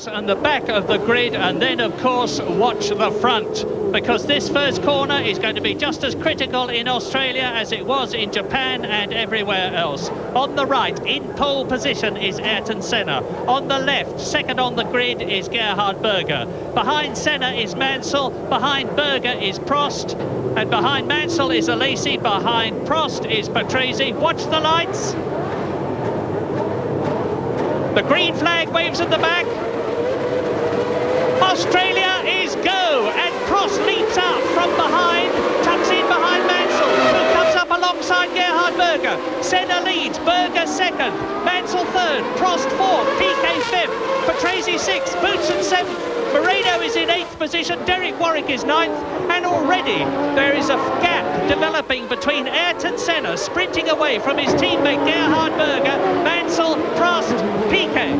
and the back of the grid, and then of course watch the front, because this first corner is going to be just as critical in Australia as it was in Japan and everywhere else. On the right, in pole position, is Ayrton Senna. On the left, second on the grid, is Gerhard Berger. Behind Senna is Mansell, behind Berger is Prost, and behind Mansell is Alesi, behind Prost is Patrese. Watch the lights. The green flag waves at the back. Australia is go, and Prost leaps out from behind, tucks in behind Mansell, who comes up alongside Gerhard Berger. Senna leads, Berger second, Mansell third, Prost fourth, Piquet fifth, Patrese sixth, Boutsen seventh, Moreno is in 8th position, Derek Warwick is 9th, and already there is a gap developing between Ayrton Senna sprinting away from his teammate Gerhard Berger, Mansell, Prost, Piquet.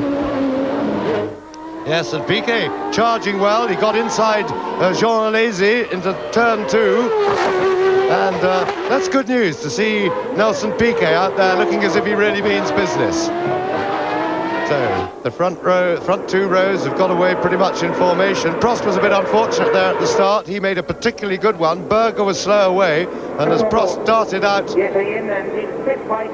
Yes, and Piquet charging well. He got inside Jean Alesi into turn 2. And that's good news to see Nelson Piquet out there looking as if he really means business. So the front 2 rows have got away pretty much in formation. Prost was a bit unfortunate there at the start. He made a particularly good one. Berger was slow away, and as Prost darted out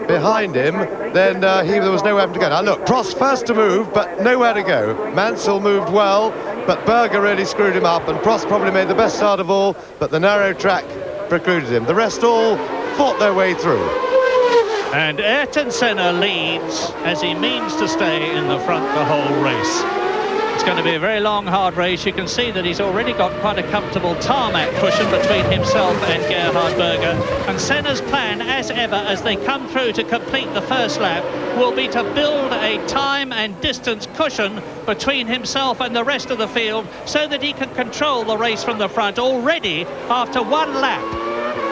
behind him, then there was nowhere to go. Now look, Prost first to move, but nowhere to go. Mansell moved well, but Berger really screwed him up, and Prost probably made the best start of all, but the narrow track precluded him. The rest all fought their way through. And Ayrton Senna leads as he means to stay in the front the whole race. It's going to be a very long, hard race. You can see that he's already got quite a comfortable tarmac cushion between himself and Gerhard Berger. And Senna's plan, as ever, as they come through to complete the first lap, will be to build a time and distance cushion between himself and the rest of the field so that he can control the race from the front. Already, after one lap,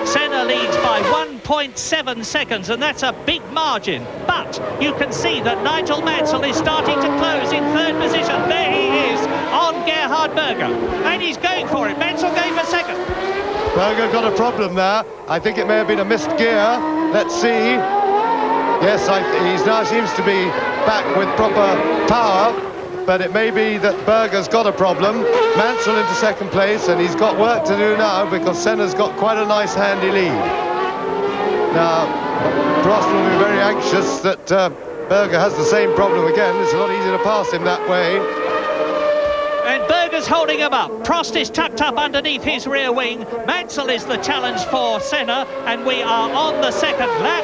Senna leads by 1.7 seconds, and that's a big margin. But you can see that Nigel Mansell is starting to close in 3rd position. There he is on Gerhard Berger, and he's going for it. Mansell going for second. Berger got a problem there. I think it may have been a missed gear. Let's see. Yes, he now seems to be back with proper power. But it may be that Berger's got a problem. Mansell into 2nd place, and he's got work to do now because Senna's got quite a nice handy lead. Now, Prost will be very anxious that Berger has the same problem again. It's a lot easier to pass him that way. And Berger's holding him up. Prost is tucked up underneath his rear wing. Mansell is the challenge for Senna, and we are on the 2nd lap.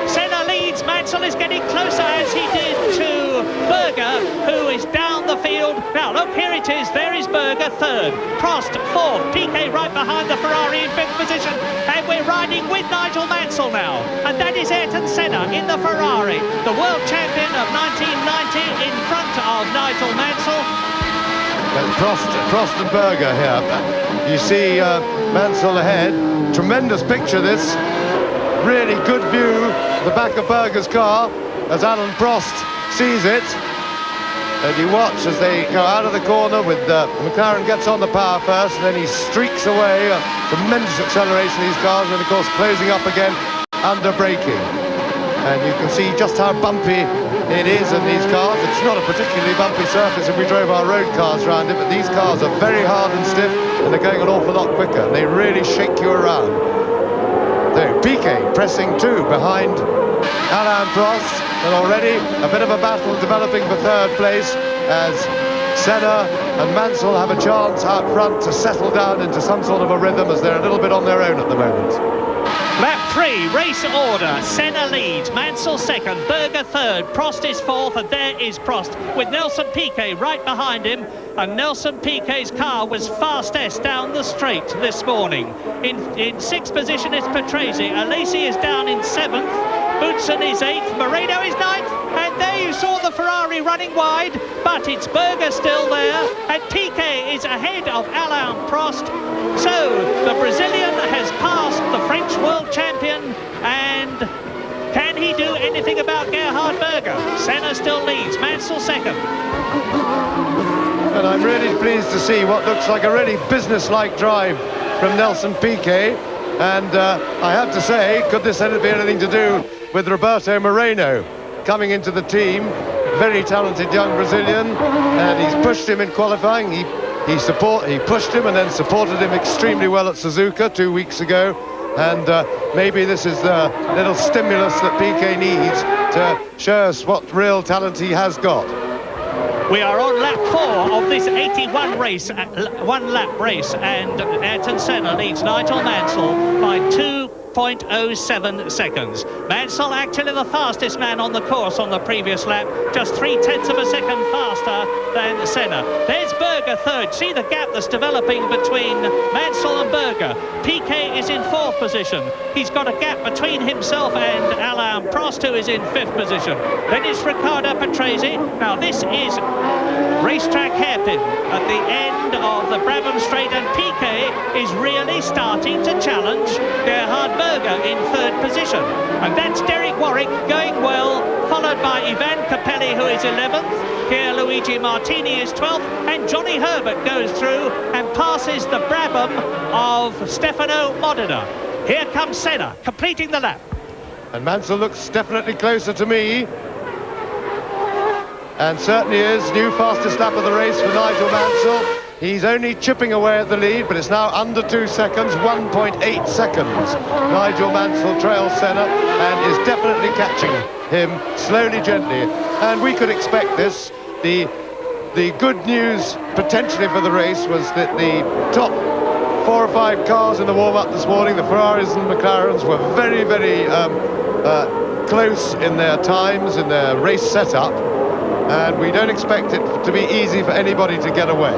Senna leads, Mansell is getting closer as he did to Berger, who is down the field. Now look, here it is, there is Berger 3rd, Prost 4th, Piquet right behind the Ferrari in 5th position, and we're riding with Nigel Mansell now, and that is Ayrton Senna in the Ferrari, the world champion of 1990 in front of Nigel Mansell. Prost and Berger here. You see Mansell ahead, tremendous picture this. Really good view of the back of Berger's car as Alan Prost sees it. And you watch as they go out of the corner with McLaren gets on the power first, and then he streaks away. A tremendous acceleration of these cars, and of course closing up again under braking. And you can see just how bumpy it is in these cars. It's not a particularly bumpy surface if we drove our road cars around it, but these cars are very hard and stiff, and they're going an awful lot quicker. They really shake you around. So Piquet pressing 2 behind Alain Prost, and already a bit of a battle developing for 3rd place as Senna and Mansell have a chance out front to settle down into some sort of a rhythm as they're a little bit on their own at the moment. Lap 3, race order. Senna leads, Mansell 2nd, Berger 3rd, Prost is 4th, and there is Prost with Nelson Piquet right behind him. And Nelson Piquet's car was fastest down the straight this morning. In 6th position is Patrese, Alesi is down in 7th, Boutsen is 8th, Moreno is 9th, and there you saw the Ferrari running wide, but it's Berger still there, and Piquet is ahead of Alain Prost. So the Brazilian has passed the French world champion, and can he do anything about Gerhard Berger? Senna still leads, Mansell 2nd. And I'm really pleased to see what looks like a really business-like drive from Nelson Piquet. And I have to say, could this be anything to do with Roberto Moreno coming into the team? very talented young Brazilian, and he's pushed him in qualifying. He pushed him and then supported him extremely well at Suzuka 2 weeks ago, and maybe this is the little stimulus that Piquet needs to show us what real talent he has got. We are on lap 4 of this 81 race, one-lap race, and Ayrton Senna leads Nigel Mansell by 2.07 seconds. Mansell actually the fastest man on the course on the previous lap, just 0.3 of a second faster than Senna. There's Berger third. See the gap that's developing between Mansell and Berger. Piquet is in 4th position. He's got a gap between himself and Alain Prost, who is in 5th position. Then it's Riccardo Patrese. Now this is racetrack hairpin at the end of the Brabham Straight, and Piquet is really starting to challenge Gerhard Berger in 3rd position. And that's Derek Warwick going well, followed by Ivan Capelli, who is 11th. Pierluigi Martini is 12th, and Johnny Herbert goes through and passes the Brabham of Stefano Modena. Here comes Senna, completing the lap. And Mansell looks definitely closer to me. And certainly is new fastest lap of the race for Nigel Mansell. He's only chipping away at the lead, but it's now under 2 seconds, 1.8 seconds. Nigel Mansell trails Senna and is definitely catching him slowly, gently. And we could expect this. The good news potentially for the race was that the top 4 or 5 cars in the warm-up this morning, the Ferraris and McLarens, were very, very close in their times, in their race setup. And we don't expect it to be easy for anybody to get away.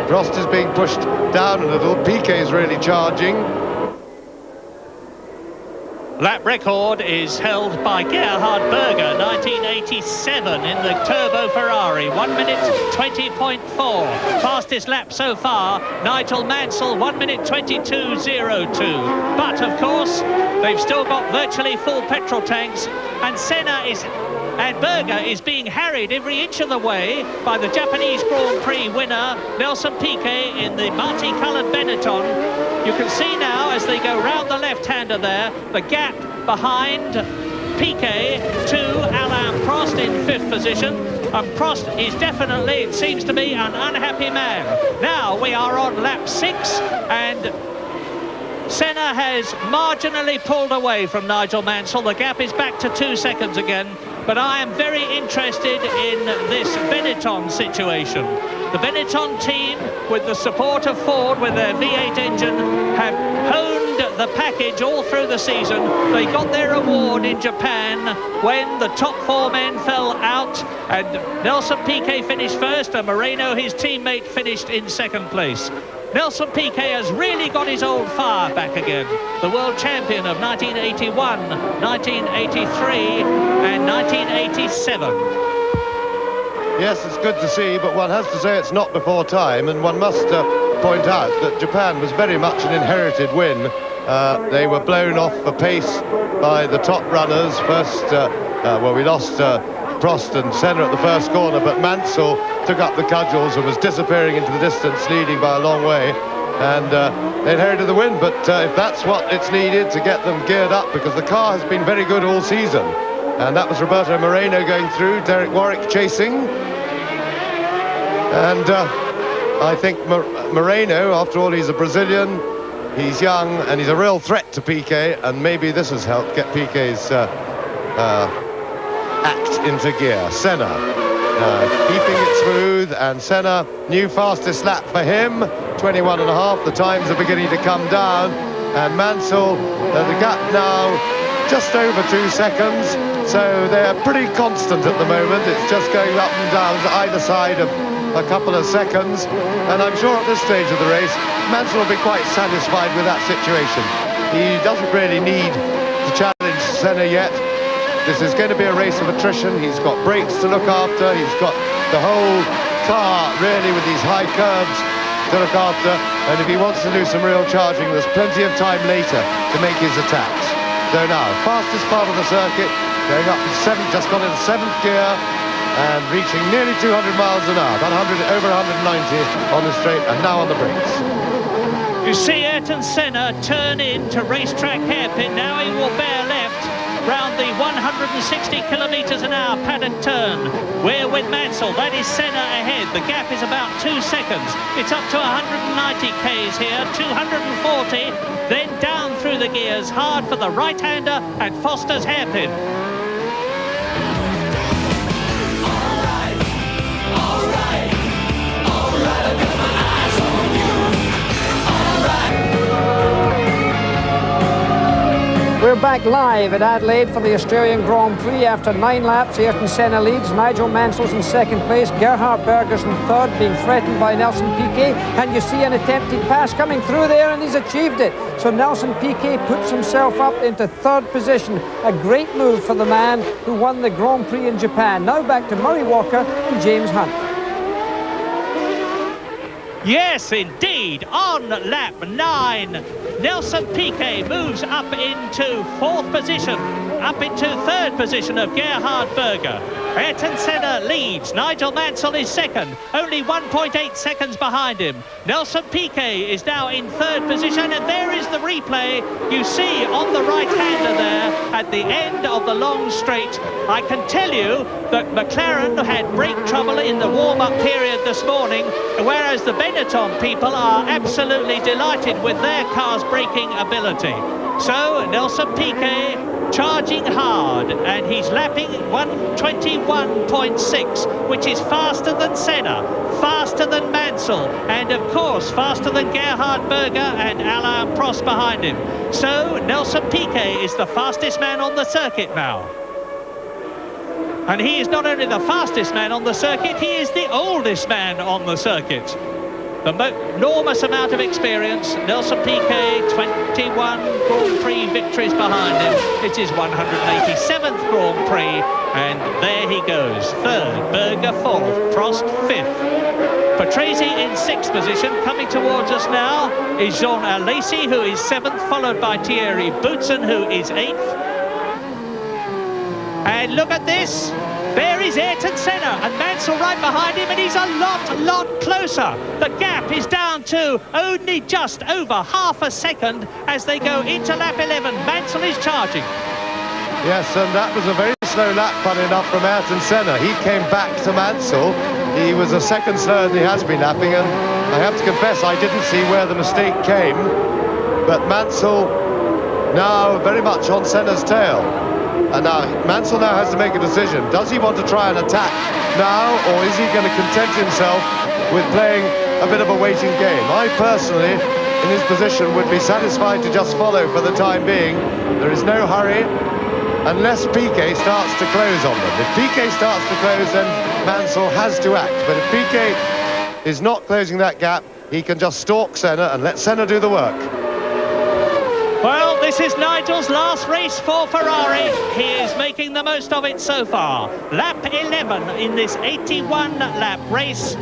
Prost is being pushed down a little. Piquet is really charging. Lap record is held by Gerhard Berger, 1987 in the Turbo Ferrari, 1 minute 20.4. Fastest lap so far, Nigel Mansell, 1 minute 22.02. But of course, they've still got virtually full petrol tanks, and Berger is being harried every inch of the way by the Japanese Grand Prix winner Nelson Piquet in the multi-coloured Benetton. You can see now as they go round the left-hander there, the gap behind Piquet to Alain Prost in 5th position. And Prost is definitely, it seems to be, an unhappy man. Now we are on lap 6, and Senna has marginally pulled away from Nigel Mansell. The gap is back to 2 seconds again. But I am very interested in this Benetton situation. The Benetton team, with the support of Ford with their V8 engine, have honed the package all through the season. They got their award in Japan when the top 4 men fell out, and Nelson Piquet finished first, and Moreno, his teammate, finished in 2nd place. Nelson Piquet has really got his old fire back again. The world champion of 1981, 1983 and 1987. Yes, it's good to see, but one has to say it's not before time, and one must point out that Japan was very much an inherited win. They were blown off the pace by the top runners. First, we lost Prost and Senna at the first corner, but Mansell took up the cudgels and was disappearing into the distance, leading by a long way, and they inherited the win. But if that's what it's needed to get them geared up, because the car has been very good all season, and that was Roberto Moreno going through, Derek Warwick chasing, and I think Moreno, after all, he's a Brazilian, he's young, and he's a real threat to Piquet, and maybe this has helped get Piquet's act into gear. Senna keeping it smooth, and Senna, new fastest lap for him, 21.5. The times are beginning to come down, and Mansell, the gap now just over 2 seconds, so they're pretty constant at the moment. It's just going up and down to either side of a couple of seconds, and I'm sure at this stage of the race Mansell will be quite satisfied with that situation. He doesn't really need to challenge Senna yet. This is going to be a race of attrition. He's got brakes to look after. He's got the whole car really with these high curves to look after. And if he wants to do some real charging, there's plenty of time later to make his attacks. So now, fastest part of the circuit, going up to 7th, just gone into 7th gear, and reaching nearly 200 miles an hour, about over 190 on the straight, and now on the brakes. You see Ayrton Senna turn in to racetrack hairpin. Now he will bear left. round the 160 kilometres an hour padded turn. We're with Mansell. That is Senna ahead. The gap is about 2 seconds. It's up to 190 k's here, 240, then down through the gears, hard for the right-hander at Foster's hairpin. We're back live at Adelaide for the Australian Grand Prix. After 9 laps, Ayrton Senna leads. Nigel Mansell's in second place. Gerhard Berger's in third, being threatened by Nelson Piquet. And you see an attempted pass coming through there, and he's achieved it. So Nelson Piquet puts himself up into third position. A great move for the man who won the Grand Prix in Japan. Now back to Murray Walker and James Hunt. Yes, indeed, on lap 9, Nelson Piquet moves up into fourth position, up into third position of Gerhard Berger. Ayrton Senna leads, Nigel Mansell is second, only 1.8 seconds behind him. Nelson Piquet is now in third position, and there is the replay you see on the right-hander there at the end of the long straight. I can tell you that McLaren had brake trouble in the warm-up period this morning, whereas the Benetton people are absolutely delighted with their car's braking ability. So Nelson Piquet charging hard, and he's lapping 1:21.6, which is faster than Senna, faster than Mansell, and of course faster than Gerhard Berger and Alain Prost behind him. So Nelson Piquet is the fastest man on the circuit now. And he is not only the fastest man on the circuit, he is the oldest man on the circuit. The enormous amount of experience. Nelson Piquet, 21 Grand Prix victories behind him. It's his 187th Grand Prix, and there he goes. Third, Berger fourth, Prost fifth. Patrese in sixth position. Coming towards us now is Jean Alesi, who is seventh, followed by Thierry Boutsen, who is eighth. And look at this. There is Ayrton Senna and Mansell right behind him, and he's a lot closer. The gap is down to only just over half a second as they go into lap 11. Mansell is charging. Yes, and that was a very slow lap, funny enough, from Ayrton Senna. He came back to Mansell. He was a second slower than he has been lapping, and I have to confess I didn't see where the mistake came. But Mansell now very much on Senna's tail. And now Mansell now has to make a decision. Does he want to try and attack now, or is he going to content himself with playing a bit of a waiting game? I personally, in his position, would be satisfied to just follow for the time being. There is no hurry unless Piquet starts to close on them. If Piquet starts to close, then Mansell has to act. But if Piquet is not closing that gap, he can just stalk Senna and let Senna do the work. Well, this is Nigel's last race for Ferrari. He is making the most of it so far. Lap 11 in this 81-lap race.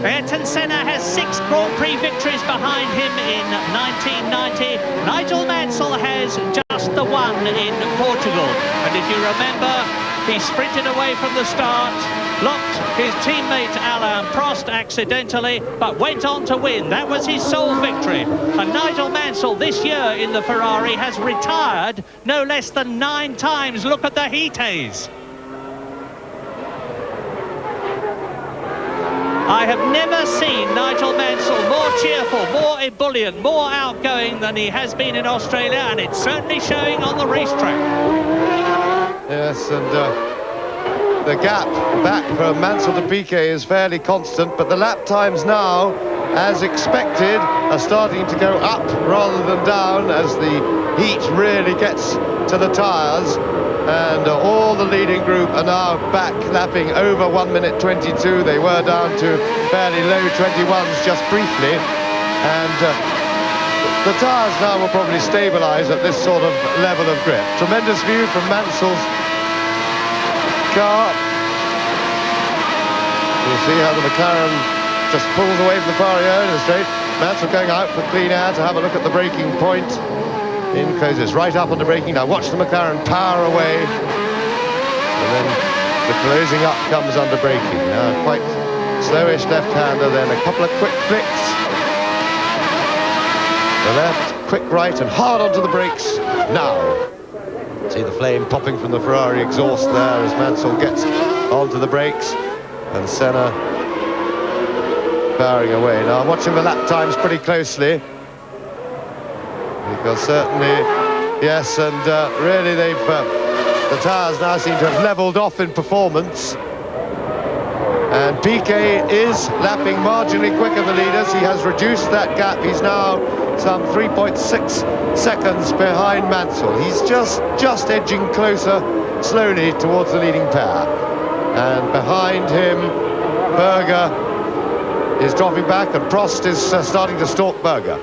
Ayrton Senna has 6 Grand Prix victories behind him in 1990. Nigel Mansell has just the one in Portugal. And if you remember, he sprinted away from the start, blocked his teammate Alain Prost accidentally, but went on to win. That was his sole victory. And Nigel Mansell this year in the Ferrari has retired no less than 9 times. Look at the heat haze. I have never seen Nigel Mansell more cheerful, more ebullient, more outgoing than he has been in Australia, and it's certainly showing on the racetrack. Yes, and the gap back from Mansell to Piquet is fairly constant, but the lap times now, as expected, are starting to go up rather than down as the heat really gets to the tyres. And all the leading group are now back lapping over 1:22. They were down to fairly low 21s just briefly. And the tyres now will probably stabilise at this sort of level of grip. Tremendous view from Mansell's car. You see how the McLaren just pulls away from the far end in the straight. Mansell going out for clean air to have a look at the braking point. In closes right up on the braking. Now watch the McLaren power away. And then the closing up comes under braking. Now quite slowish left-hander, then a couple of quick flicks. The left, quick right, and hard onto the brakes now. See the flame popping from the Ferrari exhaust there as Mansell gets onto the brakes, and Senna powering away. Now I'm watching the lap times pretty closely, because certainly, yes, and really the tyres now seem to have levelled off in performance. And Piquet is lapping marginally quicker than the leaders. He has reduced that gap. He's now some 3.6 seconds behind Mansell. He's just edging closer slowly towards the leading pair. And behind him, Berger is dropping back, and Prost is starting to stalk Berger.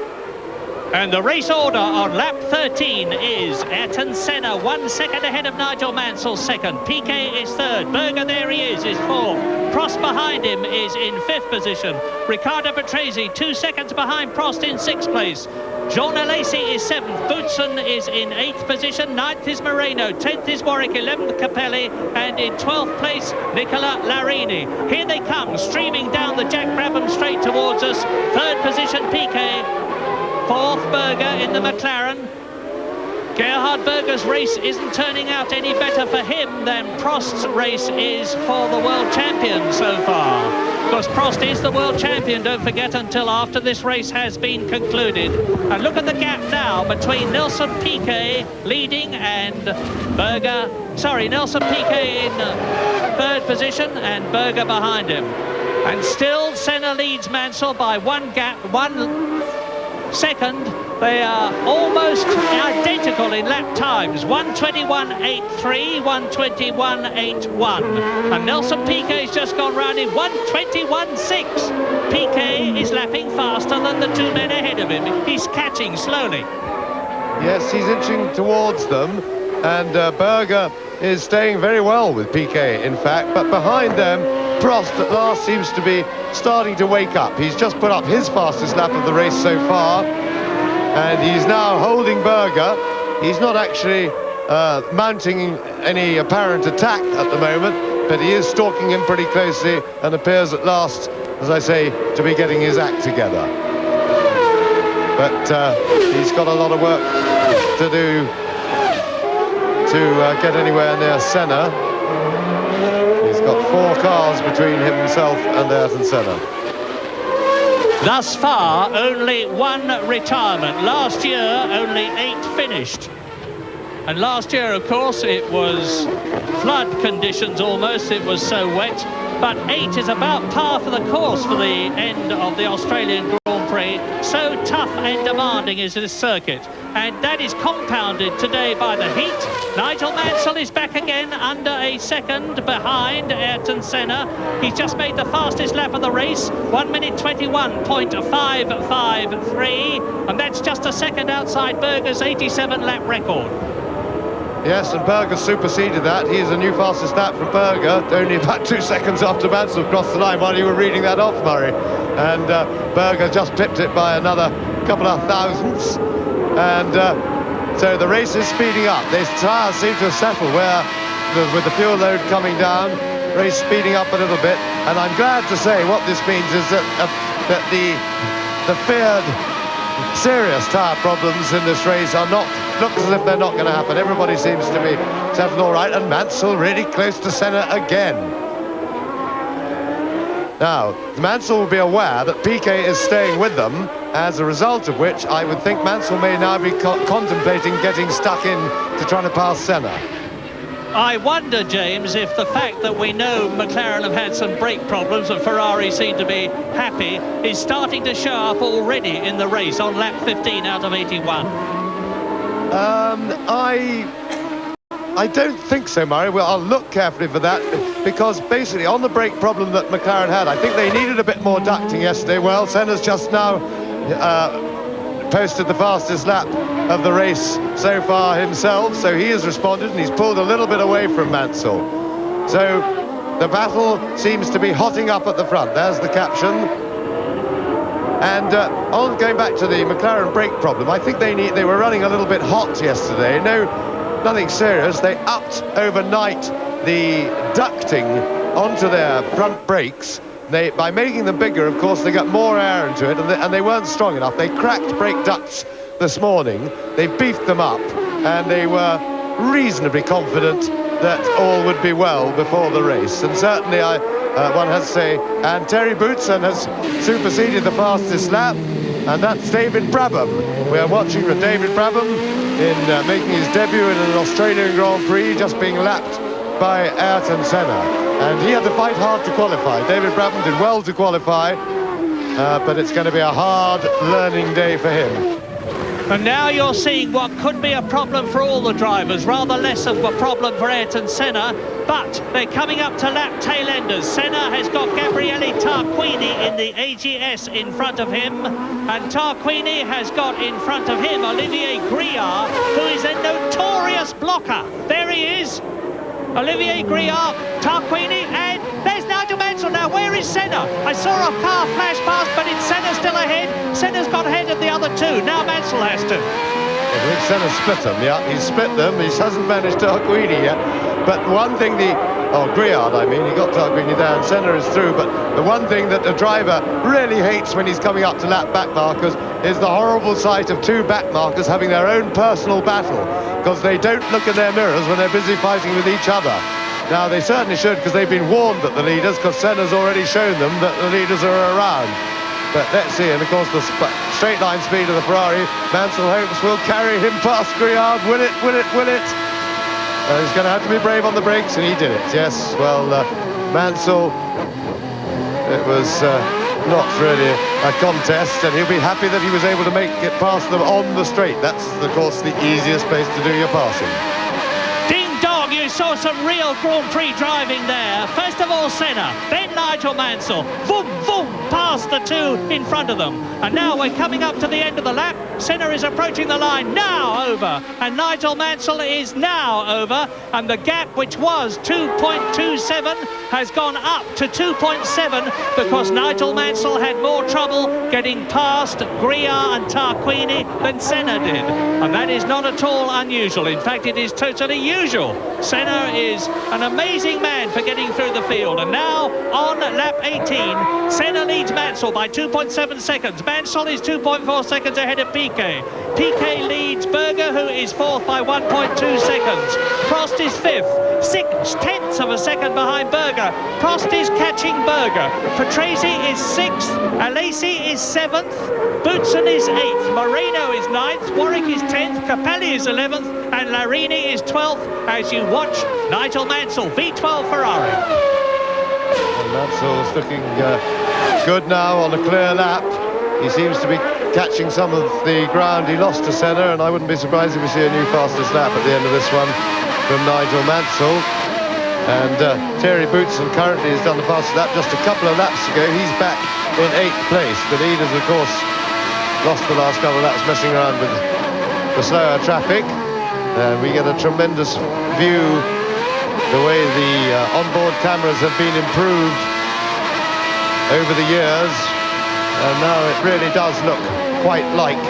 And the race order on lap 13 is Ayrton Senna 1 second ahead of Nigel Mansell, second. Piquet is third. Berger, there he is fourth. Prost behind him is in fifth position. Riccardo Patrese 2 seconds behind Prost in sixth place. Jean Alesi is seventh. Boutsen is in eighth position. Ninth is Moreno. 10th is Warwick. 11th Capelli. And in 12th place, Nicola Larini. Here they come, streaming down the Jack Brabham straight towards us. Third position, Piquet. Fourth, Berger in the McLaren. Gerhard Berger's race isn't turning out any better for him than Prost's race is for the world champion so far. Because Prost is the world champion, don't forget, until after this race has been concluded. And look at the gap now between Nelson Piquet leading and Nelson Piquet in third position and Berger behind him. And still Senna leads Mansell by one second. They are almost identical in lap times, 1:21.83, 1:21.81, and Nelson Piquet's just gone round in 1:21.6. Piquet is lapping faster than the two men ahead of him. He's catching slowly. Yes, he's inching towards them, and Berger is staying very well with Piquet, in fact, but behind them, Prost at last seems to be starting to wake up. He's just put up his fastest lap of the race so far, and he's now holding Berger. He's not actually mounting any apparent attack at the moment, but he is stalking him pretty closely and appears at last, as I say, to be getting his act together. But he's got a lot of work to do to get anywhere near Senna. He's got 4 cars between himself and Ayrton Senna. Thus far, only one retirement. Last year, only 8 finished. And last year, of course, it was flood conditions almost. It was so wet. But 8 is about par for the course for the end of the Australian Grand Prix. So tough and demanding is this circuit. And that is compounded today by the heat. Nigel Mansell is back again under a second behind Ayrton Senna. He's just made the fastest lap of the race, 1:21.553, and that's just a second outside Berger's 87 lap record. Yes, and Berger superseded that. He is a new fastest lap for Berger, only about 2 seconds after Mansell crossed the line while you were reading that off, Murray. And Berger just clipped it by another couple of thousandths. And so the race is speeding up. These tyres seem to have settled with the fuel load coming down, race speeding up a little bit. And I'm glad to say what this means is that the feared serious tyre problems in this race look as if they're not going to happen. Everybody seems to be settled all right, and Mansell really close to Senna again. Now, Mansell will be aware that Piquet is staying with them, as a result of which I would think Mansell may now be contemplating getting stuck in to trying to pass Senna. I wonder, James, if the fact that we know McLaren have had some brake problems and Ferrari seem to be happy is starting to show up already in the race on lap 15 out of 81. I don't think so, Murray. Well, I'll look carefully for that, because basically on the brake problem that McLaren had, I think they needed a bit more ducting yesterday. Well, Senna's just now posted the fastest lap of the race so far himself, so he has responded and he's pulled a little bit away from Mansell. So the battle seems to be hotting up at the front. There's the caption. And on going back to the McLaren brake problem, I think they were running a little bit hot yesterday. Nothing serious. They upped overnight the ducting onto their front brakes. By making them bigger, of course, they got more air into it, and they weren't strong enough. They cracked brake ducts this morning. They beefed them up, and they were reasonably confident that all would be well before the race. And certainly one has to say, and Terry Boutsen has superseded the fastest lap, and that's David Brabham. We are watching for David Brabham in making his debut in an Australian Grand Prix, just being lapped by Ayrton Senna. And he had to fight hard to qualify. David Brabham did well to qualify, but it's going to be a hard learning day for him. And now you're seeing what could be a problem for all the drivers, rather less of a problem for Ayrton Senna, but they're coming up to lap tail enders. Senna has got Gabriele Tarquini in the AGS in front of him, and Tarquini has got in front of him Olivier Griard, who is a notorious blocker. There he is, Olivier Griard, Tarquini, and there's Nigel Mansell. Now, where is Senna? I saw a car flash past, but it's Senna still ahead. Senna's got ahead of the other two. Now Mansell has to. I think Senna split them, yeah. He's split them. He hasn't managed Tarquini yet. But one thing Griard, I mean, he got Tarquini down. Senna is through. But the one thing that the driver really hates when he's coming up to lap back markers is the horrible sight of two back markers having their own personal battle, because they don't look in their mirrors when they're busy fighting with each other. Now, they certainly should, because they've been warned that the leaders, because Senna's already shown them that the leaders are around. But let's see, and of course the straight line speed of the Ferrari, Mansell hopes will carry him past Griard. Will it, will it, will it? He's going to have to be brave on the brakes, and he did it, yes. Well, Mansell, it was not really a contest, and he'll be happy that he was able to make it past them on the straight. That's, of course, the easiest place to do your passing. You saw some real Grand Prix driving there. First of all, Senna, then Nigel Mansell. Boom, boom, past the two in front of them. And now we're coming up to the end of the lap. Senna is approaching the line, now over. And Nigel Mansell is now over. And the gap, which was 2.27, has gone up to 2.7 because Nigel Mansell had more trouble getting past Griard and Tarquini than Senna did. And that is not at all unusual. In fact, it is totally usual. Senna is an amazing man for getting through the field. And now, on lap 18, Senna leads Mansell by 2.7 seconds. Mansell is 2.4 seconds ahead of Piquet. Piquet leads Berger, who is fourth, by 1.2 seconds. Prost is fifth, 6/10 of a second behind Berger. Prost is catching Berger. Patrese is sixth, Alesi is seventh, Boutsen is eighth, Moreno is ninth, Warwick is 10th, Capelli is 11th, and Larini is 12th, as you watch Nigel Mansell, V12 Ferrari. And Mansell's looking good now on a clear lap. He seems to be catching some of the ground he lost to Senna, and I wouldn't be surprised if we see a new fastest lap at the end of this one from Nigel Mansell. And Terry Boutsen currently has done the fastest lap just a couple of laps ago. He's back in 8th place. The leaders, of course, lost the last couple of laps messing around with the slower traffic. And we get a tremendous view the way the onboard cameras have been improved over the years. And now it really does look quite like,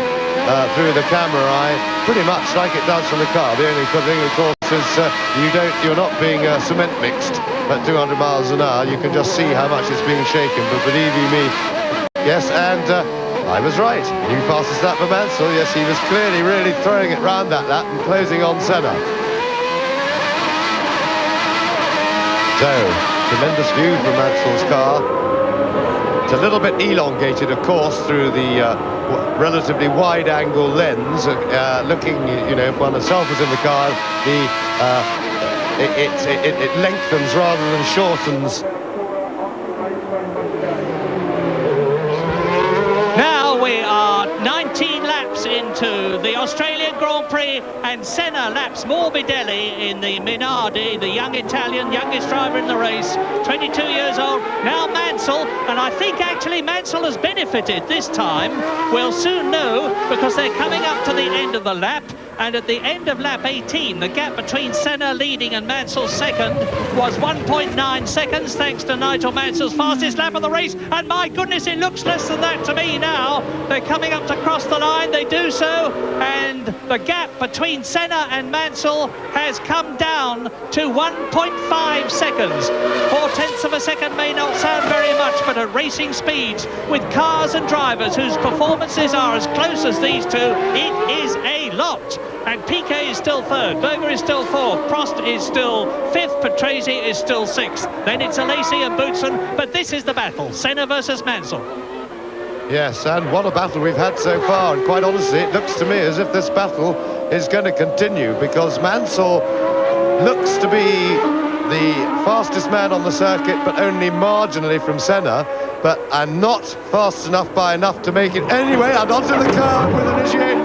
through the camera eye, pretty much like it does from the car. The only thing, of course, is you're not being cement mixed at 200 miles an hour. You can just see how much it's being shaken. But believe you me, yes, and I was right. New fastest lap for Mansell. Yes, he was clearly really throwing it round that lap and closing on Senna. So, tremendous view from Mansell's car. It's a little bit elongated, of course, through the relatively wide-angle lens. Looking, you know, if one herself was in the car, it lengthens rather than shortens. Now we are 19 laps into the Australian Grand Prix, and Senna laps Morbidelli in the Minardi, the young Italian, youngest driver in the race, 22 years old. Now Mansell, and I think actually Mansell has benefited this time. We'll soon know, because they're coming up to the end of the lap. And at the end of lap 18, the gap between Senna leading and Mansell second was 1.9 seconds, thanks to Nigel Mansell's fastest lap of the race. And my goodness, it looks less than that to me now. They're coming up to cross the line, they do so, and the gap between Senna and Mansell has come down to 1.5 seconds. 4/10 of a second may not sound very much, but at racing speeds, with cars and drivers whose performances are as close as these two, it is a lot. And Piquet is still third, Berger is still fourth, Prost is still fifth, Patrese is still sixth. Then it's Alesi and Boutsen, but this is the battle, Senna versus Mansell. Yes, and what a battle we've had so far, and quite honestly, it looks to me as if this battle is going to continue, because Mansell looks to be the fastest man on the circuit, but only marginally from Senna, and not fast enough by enough to make it anyway, and onto the curb with Initiate.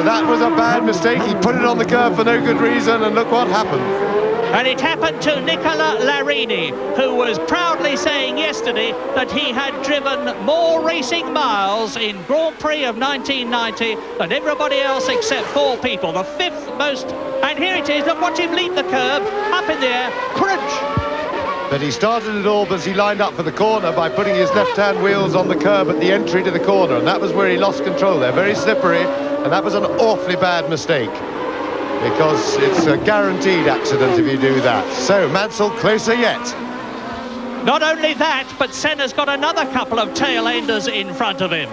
And that was a bad mistake. He put it on the curb for no good reason, and look what happened. And it happened to Nicola Larini, who was proudly saying yesterday that he had driven more racing miles in Grand Prix of 1990 than everybody else except 4 people, the 5th most. And here it is, look, watch him leap the curb, up in the air, crunch. But he started it all as he lined up for the corner by putting his left-hand wheels on the curb at the entry to the corner, and that was where he lost control there. Very slippery, and that was an awfully bad mistake, because it's a guaranteed accident if you do that. So Mansell closer yet. Not only that, but Senna's got another couple of tail-enders in front of him.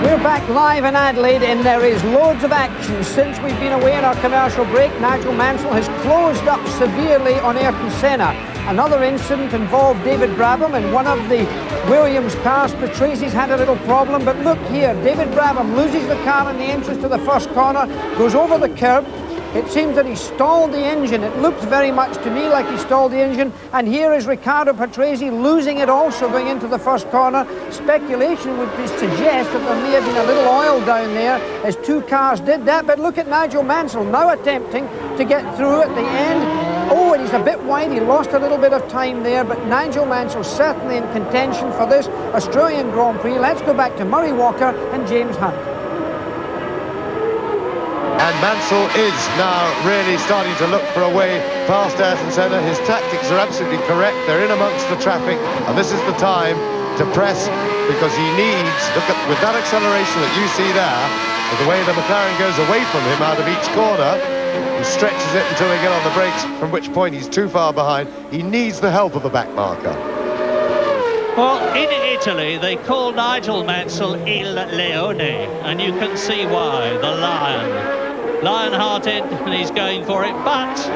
We're back live in Adelaide, and there is loads of action. Since we've been away on our commercial break, Nigel Mansell has closed up severely on Ayrton Senna. Another incident involved David Brabham in one of the Williams cars. Patrice's had a little problem, but look here, David Brabham loses the car in the entrance to the first corner, goes over the curb. It seems that he stalled the engine. It looks very much to me like he stalled the engine. And here is Riccardo Patrese losing it also going into the first corner. Speculation would suggest that there may have been a little oil down there as 2 cars did that. But look at Nigel Mansell now attempting to get through at the end. Oh, and he's a bit wide. He lost a little bit of time there. But Nigel Mansell certainly in contention for this Australian Grand Prix. Let's go back to Murray Walker and James Hunt. And Mansell is now really starting to look for a way past Ayrton Senna. His tactics are absolutely correct. They're in amongst the traffic, and this is the time to press, because he needs, look at, with that acceleration that you see there, with the way the McLaren goes away from him out of each corner, he stretches it until they get on the brakes, from which point he's too far behind. He needs the help of a back marker. Well, in Italy, they call Nigel Mansell Il Leone, and you can see why, the lion. Lion-hearted, and he's going for it, but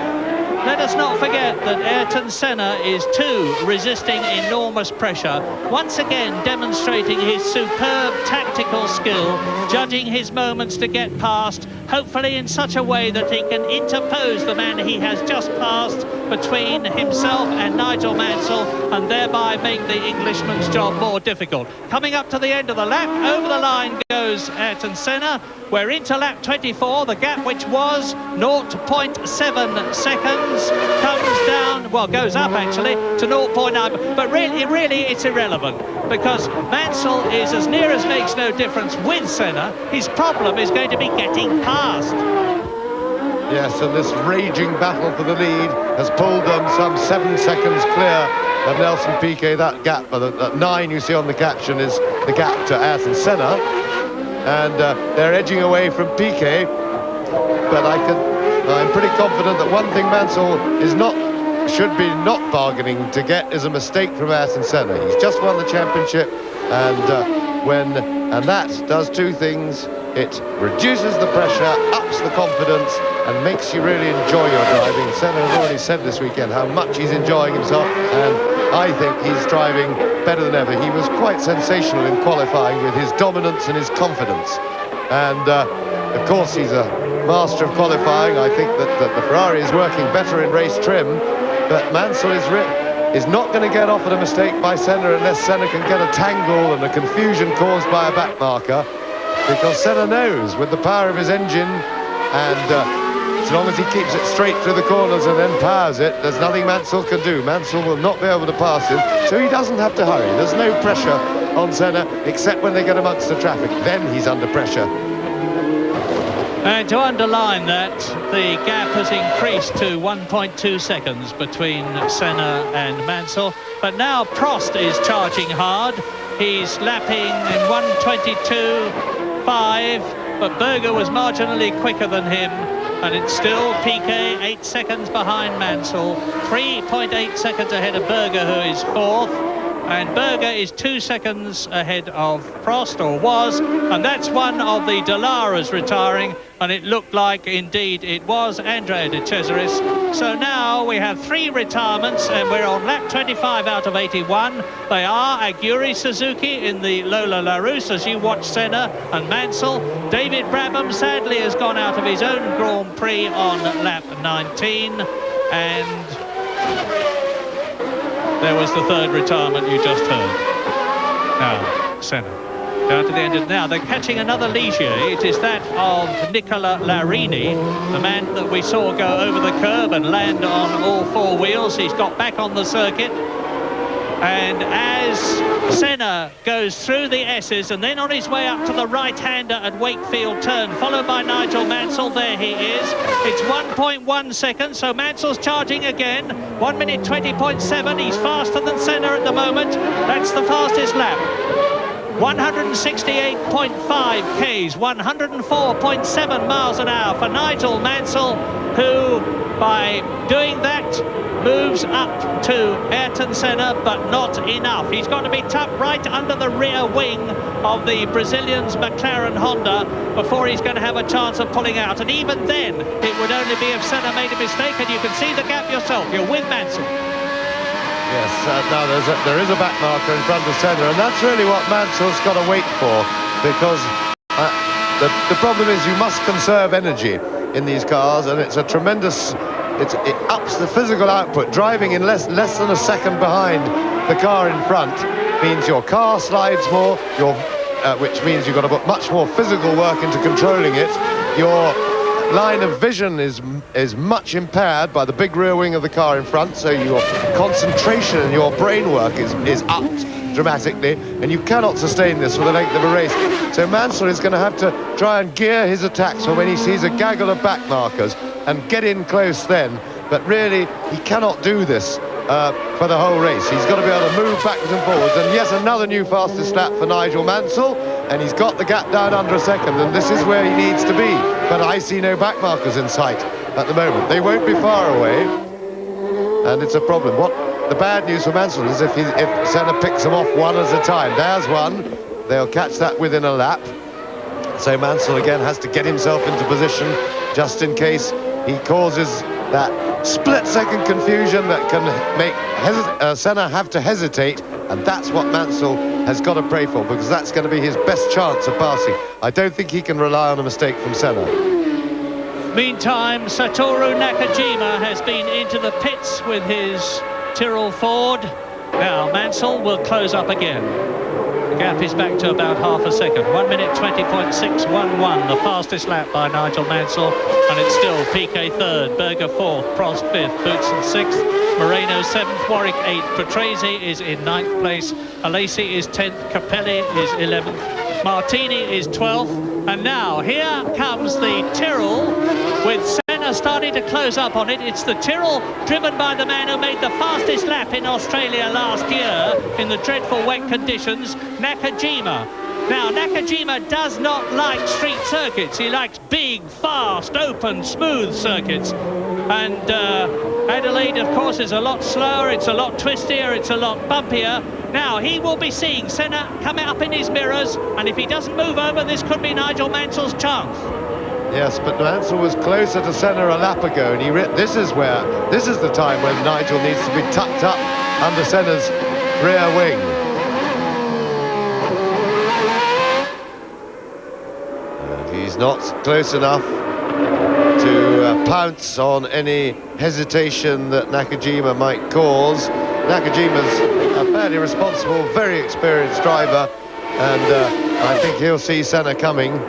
let us not forget that Ayrton Senna is too resisting enormous pressure, once again demonstrating his superb tactical skill, judging his moments to get past, hopefully in such a way that he can interpose the man he has just passed between himself and Nigel Mansell, and thereby make the Englishman's job more difficult. Coming up to the end of the lap, over the line goes Ayrton Senna. We're into lap 24, the gap which was 0.7 seconds comes down, well, goes up actually to 0.9, but really it's irrelevant, because Mansell is as near as makes no difference with Senna. His problem is going to be getting past. Yes, and this raging battle for the lead has pulled them some 7 seconds clear of Nelson Piquet. That gap, that 9 you see on the caption, is the gap to Ayrton Senna. And they're edging away from Piquet, but I'm pretty confident that one thing Mansell should be not bargaining to get is a mistake from Ayrton Senna. He's just won the championship, and that does 2 things. It reduces the pressure, ups the confidence, and makes you really enjoy your driving. Senna has already said this weekend how much he's enjoying himself, and I think he's driving better than ever. He was quite sensational in qualifying with his dominance and his confidence. And of course he's a master of qualifying. I think that the Ferrari is working better in race trim, but Mansell is not going to get off at a mistake by Senna unless Senna can get a tangle and a confusion caused by a back marker, because Senna knows with the power of his engine, and as long as he keeps it straight through the corners and then powers it, there's nothing Mansell can do. Mansell will not be able to pass him, so he doesn't have to hurry. There's no pressure on Senna, except when they get amongst the traffic. Then he's under pressure. And to underline that, the gap has increased to 1.2 seconds between Senna and Mansell. But now Prost is charging hard. He's lapping in 1:22.5. but Berger was marginally quicker than him. And it's still Piquet 8 seconds behind Mansell, 3.8 seconds ahead of Berger, who is fourth. And Berger is 2 seconds ahead of Prost, or was, and that's one of the Dalaras retiring, and it looked like indeed it was Andrea de Cesaris. So now we have 3 retirements, and we're on lap 25 out of 81. They are Aguri Suzuki in the Lola Larousse, as you watch Senna and Mansell. David Brabham sadly has gone out of his own Grand Prix on lap 19, and there was the 3rd retirement you just heard. Now, Senna. Down to the end of now. They're catching another Ligier. It is that of Nicola Larini, the man that we saw go over the curb and land on all 4 wheels. He's got back on the circuit. And as Senna goes through the S's and then on his way up to the right-hander at Wakefield turn, followed by Nigel Mansell, there he is. It's 1.1 seconds, so Mansell's charging again. 1 minute 20.7, he's faster than Senna at the moment. That's the fastest lap. 168.5 Ks, 104.7 miles an hour for Nigel Mansell, who, by doing that, moves up to Ayrton Senna, but not enough. He's got to be tucked right under the rear wing of the Brazilian's McLaren Honda before he's going to have a chance of pulling out. And even then, it would only be if Senna made a mistake, and you can see the gap yourself. You're with Mansell. Yes, now there is a back marker in front of Senna, and that's really what Mansell's got to wait for, because the problem is you must conserve energy in these cars, and it's a tremendous... It ups the physical output. Driving in less than a second behind the car in front means your car slides more, which means you've got to put much more physical work into controlling it. Your line of vision is much impaired by the big rear wing of the car in front, so your concentration and your brain work is upped dramatically, and you cannot sustain this for the length of a race. So Mansell is going to have to try and gear his attacks for when he sees a gaggle of back markers and get in close then, but really he cannot do this for the whole race. He's got to be able to move backwards and forwards, and yes, another new fastest lap for Nigel Mansell, and he's got the gap down under a second, and this is where he needs to be, but I see no back markers in sight at the moment. They won't be far away, and it's a problem. The bad news for Mansell is if Senna picks them off one at a time. There's one. They'll catch that within a lap. So Mansell again has to get himself into position just in case he causes that split-second confusion that can make Senna have to hesitate, and that's what Mansell has got to pray for, because that's going to be his best chance of passing. I don't think he can rely on a mistake from Senna. Meantime, Satoru Nakajima has been into the pits with his Tyrrell Ford. Now Mansell will close up again. The gap is back to about half a second. 1 minute 20.611, the fastest lap by Nigel Mansell, and it's still Piquet 3rd, Berger 4th, Prost 5th, Boutsen 6th, Moreno 7th, Warwick 8th, Patrese is in 9th place, Alesi is 10th, Capelli is 11th, Martini is 12th, and now here comes the Tyrrell with Senna starting to close up on it. It's the Tyrrell driven by the man who made the fastest lap in Australia last year in the dreadful wet conditions, Nakajima. Now, Nakajima does not like street circuits. He likes big, fast, open, smooth circuits. And Adelaide, of course, is a lot slower, it's a lot twistier, it's a lot bumpier. Now, he will be seeing Senna coming up in his mirrors, and if he doesn't move over, this could be Nigel Mansell's chance. Yes, but Mansell was closer to Senna a lap ago, and this is the time when Nigel needs to be tucked up under Senna's rear wing. And he's not close enough to pounce on any hesitation that Nakajima might cause. Nakajima's a fairly responsible, very experienced driver, and I think he'll see Senna coming.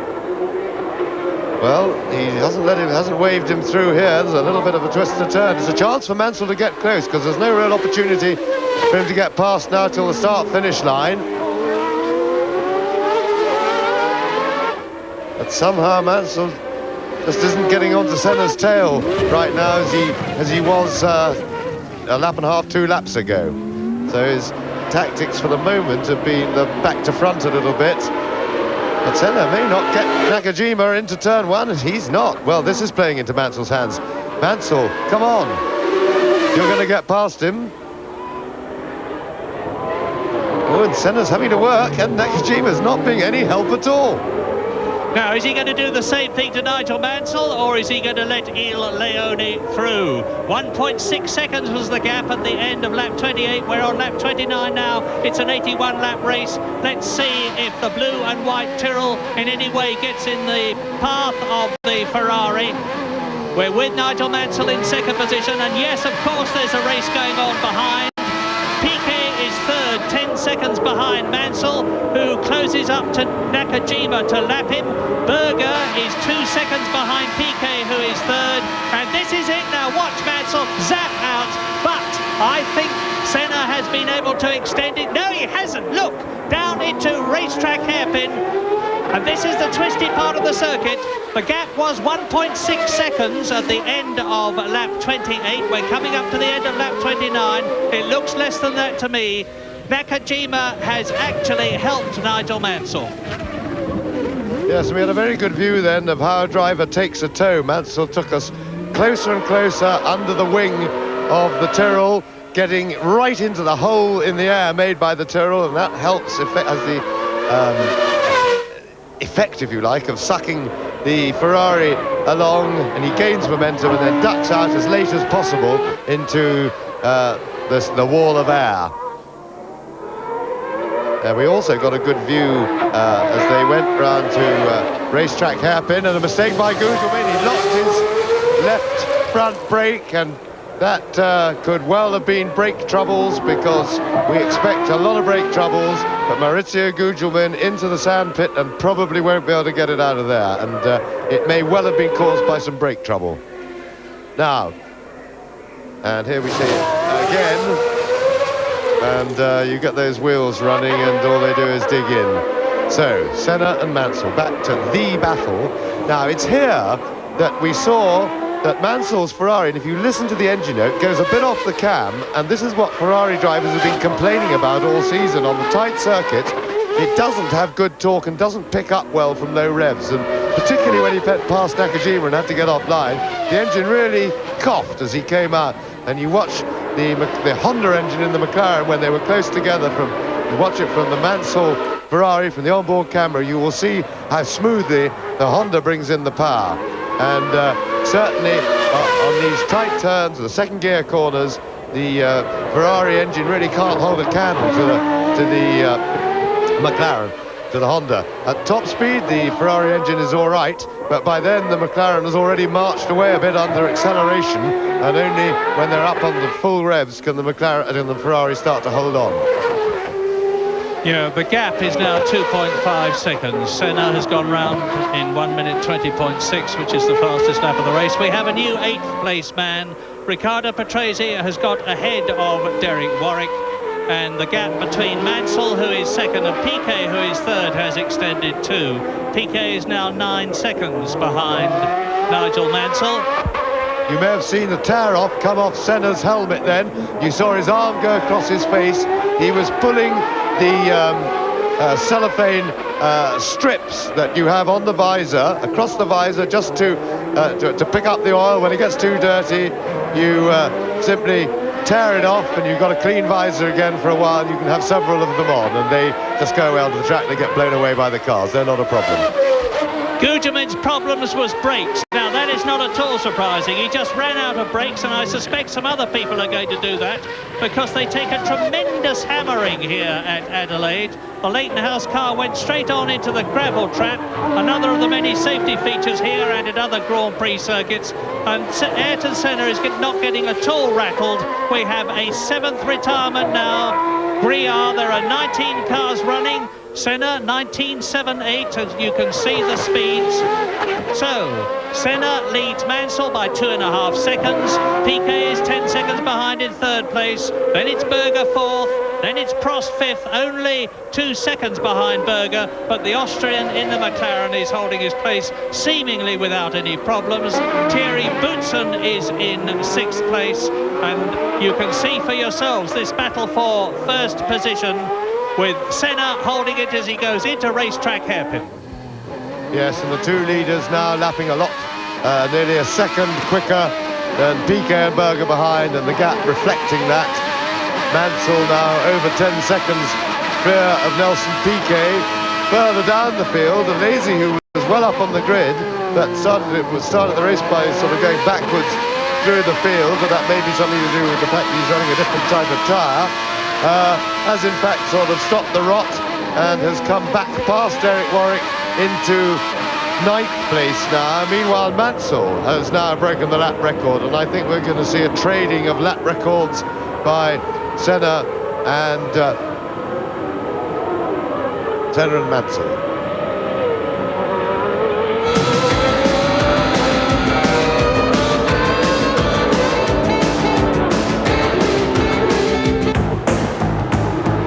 Well, he hasn't waved him through here. There's a little bit of a twist and a turn. It's a chance for Mansell to get close, because there's no real opportunity for him to get past now till the start-finish line. But somehow Mansell just isn't getting onto Senna's tail right now as he was a lap and a half, 2 laps ago. So his tactics for the moment have been back to front a little bit. But Senna may not get Nakajima into turn one, and he's not. Well, this is playing into Mansell's hands. Mansell, come on. You're going to get past him. Oh, and Senna's having to work, and Nakajima's not being any help at all. Now, is he going to do the same thing to Nigel Mansell, or is he going to let Il Leone through? 1.6 seconds was the gap at the end of lap 28. We're on lap 29 now. It's an 81-lap race. Let's see if the blue and white Tyrrell in any way gets in the path of the Ferrari. We're with Nigel Mansell in second position, and yes, of course, there's a race going on behind. Piquet is third, 10 seconds behind Mansell, who closes up to Nakajima to lap him. Berger is 2 seconds behind Piquet, who is third. And this is it now. Watch Mansell zap out. But I think Senna has been able to extend it. No, he hasn't. Look, down into racetrack hairpin. And this is the twisty part of the circuit. The gap was 1.6 seconds at the end of lap 28. We're coming up to the end of lap 29. It looks less than that to me. Nakajima has actually helped Nigel Mansell. Yes, we had a very good view then of how a driver takes a tow. Mansell took us closer and closer under the wing of the Tyrrell, getting right into the hole in the air made by the Tyrrell, and that helps as the effect, if you like, of sucking the Ferrari along, and he gains momentum and then ducks out as late as possible into the wall of air. We also got a good view as they went round to racetrack hairpin, and a mistake by Gugelmin. He locked his left front brake, and that could well have been brake troubles, because we expect a lot of brake troubles. But Maurizio Gugelmin into the sandpit and probably won't be able to get it out of there, and it may well have been caused by some brake trouble. Now, and here we see it again. And you get those wheels running, and all they do is dig in. So, Senna and Mansell back to the battle. Now, it's here that we saw that Mansell's Ferrari, and if you listen to the engine note, goes a bit off the cam, and this is what Ferrari drivers have been complaining about all season. On the tight circuit, it doesn't have good torque and doesn't pick up well from low revs, and particularly when he passed Nakajima and had to get offline, the engine really coughed as he came out. And you watch the Honda engine in the McLaren when they were close together, you watch it from the Mansell Ferrari, from the onboard camera, you will see how smoothly the Honda brings in the power. And certainly on these tight turns, the second gear corners, the Ferrari engine really can't hold a candle to the McLaren, to the Honda. At top speed, the Ferrari engine is all right, but by then the McLaren has already marched away a bit under acceleration, and only when they're up on the full revs can the Ferrari start to hold on. Yeah, the gap is now 2.5 seconds. Senna has gone round in 1 minute 20.6, which is the fastest lap of the race. We have a new 8th place man. Riccardo Patrese has got ahead of Derek Warwick, and the gap between Mansell, who is second, and Piquet, who is third, has extended too. Piquet is now 9 seconds behind Nigel Mansell. You may have seen the tear come off Senna's helmet then. You saw his arm go across his face. He was pulling the cellophane strips that you have on the visor, across the visor, just to pick up the oil. When it gets too dirty, you simply tear it off, and you've got a clean visor again for a while. You can have several of them on, and they just go around the track. They get blown away by the cars. They're not a problem. Gugelmin's problems was brakes. Now, that is not at all surprising. He just ran out of brakes, and I suspect some other people are going to do that, because they take a tremendous hammering here at Adelaide. The Leighton House car went straight on into the gravel trap, another of the many safety features here and at other Grand Prix circuits. And Ayrton Senna is not getting at all rattled. We have a 7th retirement now. Briard, there are 19 cars running. Senna 19.78, as you can see the speeds. So Senna leads Mansell by 2.5 seconds. Piquet is 10 seconds behind in third place. Then it's Berger fourth. Then it's Prost fifth, only 2 seconds behind Berger. But the Austrian in the McLaren is holding his place seemingly without any problems. Thierry Boutsen is in sixth place. And you can see for yourselves this battle for first position, with Senna holding it as he goes into racetrack hairpin. Yes, and the two leaders now lapping a lot, nearly a second quicker than Piquet and Berger behind, and the gap reflecting that. Mansell now over 10 seconds clear of Nelson Piquet. Further down the field, Alesi, who was well up on the grid, but started the race by sort of going backwards through the field, but that may be something to do with the fact that he's running a different type of tyre, has in fact sort of stopped the rot and has come back past Eric Warwick into 9th place now. Meanwhile, Mansell has now broken the lap record, and I think we're going to see a trading of lap records by Senna and Mansell.